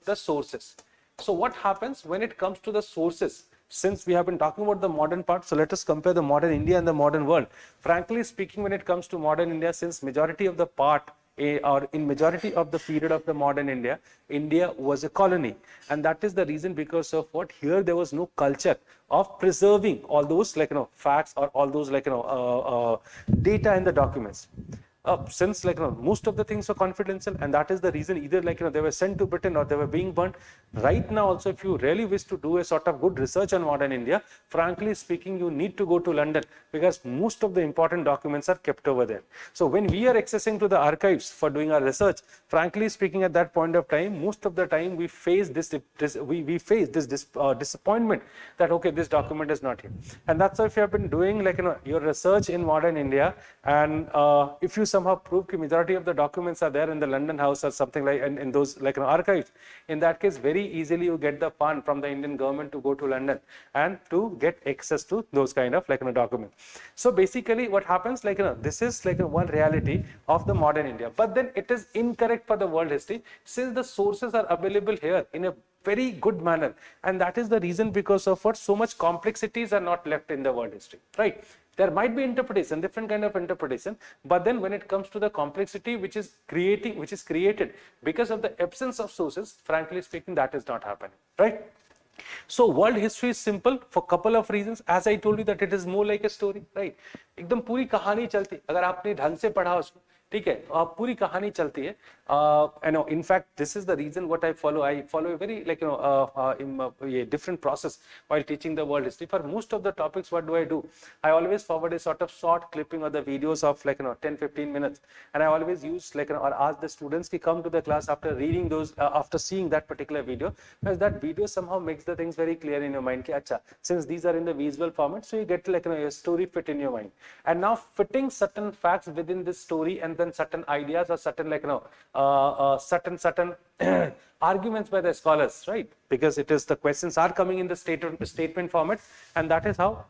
the sources. So what happens when it comes to the sources? Since we have been talking about the modern part, so let us compare the modern India and the modern world. Frankly speaking, when it comes to modern India, since majority of the part or in majority of the period of the modern India, India was a colony, and that is the reason because of what here there was no culture of preserving all those facts or all those data in the documents. Since most of the things were confidential, and that is the reason either they were sent to Britain or they were being burnt. Right now also, if you really wish to do a sort of good research on modern India, frankly speaking, you need to go to London, because most of the important documents are kept over there. So when we are accessing to the archives for doing our research, frankly speaking, at that point of time, most of the time we face this disappointment that okay, this document is not here. And that's why if you have been doing your research in modern India, and if you somehow prove the majority of the documents are there in the London House or something like in those archives, in that case very easily you get the fund from the Indian government to go to London and to get access to those kind of documents. So basically what happens, this is one reality of the modern India, but then it is incorrect for the world history, since the sources are available here in a very good manner, and that is the reason because of what so much complexities are not left in the world history, right? There might be interpretation, different kind of interpretation, but then when it comes to the complexity which is created because of the absence of sources, frankly speaking, that is not happening, right? So world history is simple for a couple of reasons. As I told you that it is more like a story, right? एकदम पूरी कहानी चलती, अगर आपने ढंग से पढ़ा उसको, ठीक है, पूरी कहानी चलती है. In fact, this is the reason what I follow a very different process while teaching the world history. For most of the topics, what do? I always forward a sort of short clipping of the videos of 10-15 minutes, and I always use or ask the students to come to the class after reading those, after seeing that particular video, because that video somehow makes the things very clear in your mind. Acha, since these are in the visual format, so you get a story fit in your mind, and now fitting certain facts within this story, and then certain ideas or certain certain arguments by the scholars, right? Because it is the questions are coming in the statement format, and that is how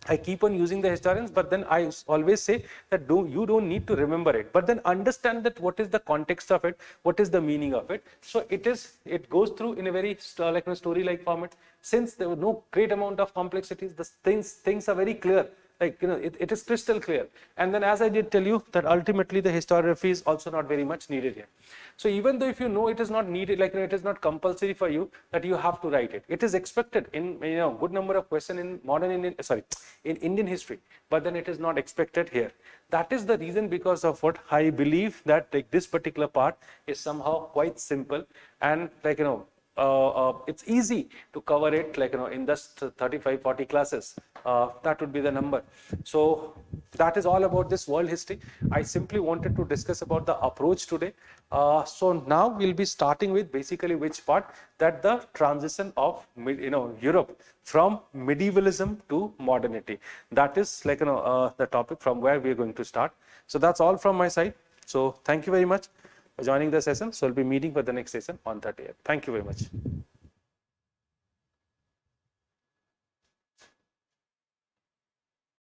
I keep on using the historians. But then I always say that you don't need to remember it, but then understand that what is the context of it, what is the meaning of it. So it goes through in a very story-like format. Since there was no great amount of complexities, the things are very clear. It is crystal clear. And then, as I did tell you, that ultimately the historiography is also not very much needed here. So even though if you know it is not needed, it is not compulsory for you that you have to write it. It is expected in good number of questions in in Indian history, but then it is not expected here. That is the reason because of what I believe that this particular part is somehow quite simple, and it's easy to cover it in just 35-40 classes. That would be the number. So that is all about this world history. I simply wanted to discuss about the approach today. So now we'll be starting with basically which part, that the transition of Europe from medievalism to modernity. That is the topic from where we are going to start. So that's all from my side. So thank you very much for joining the session. So we'll be meeting for the next session on 30th. Thank you very much.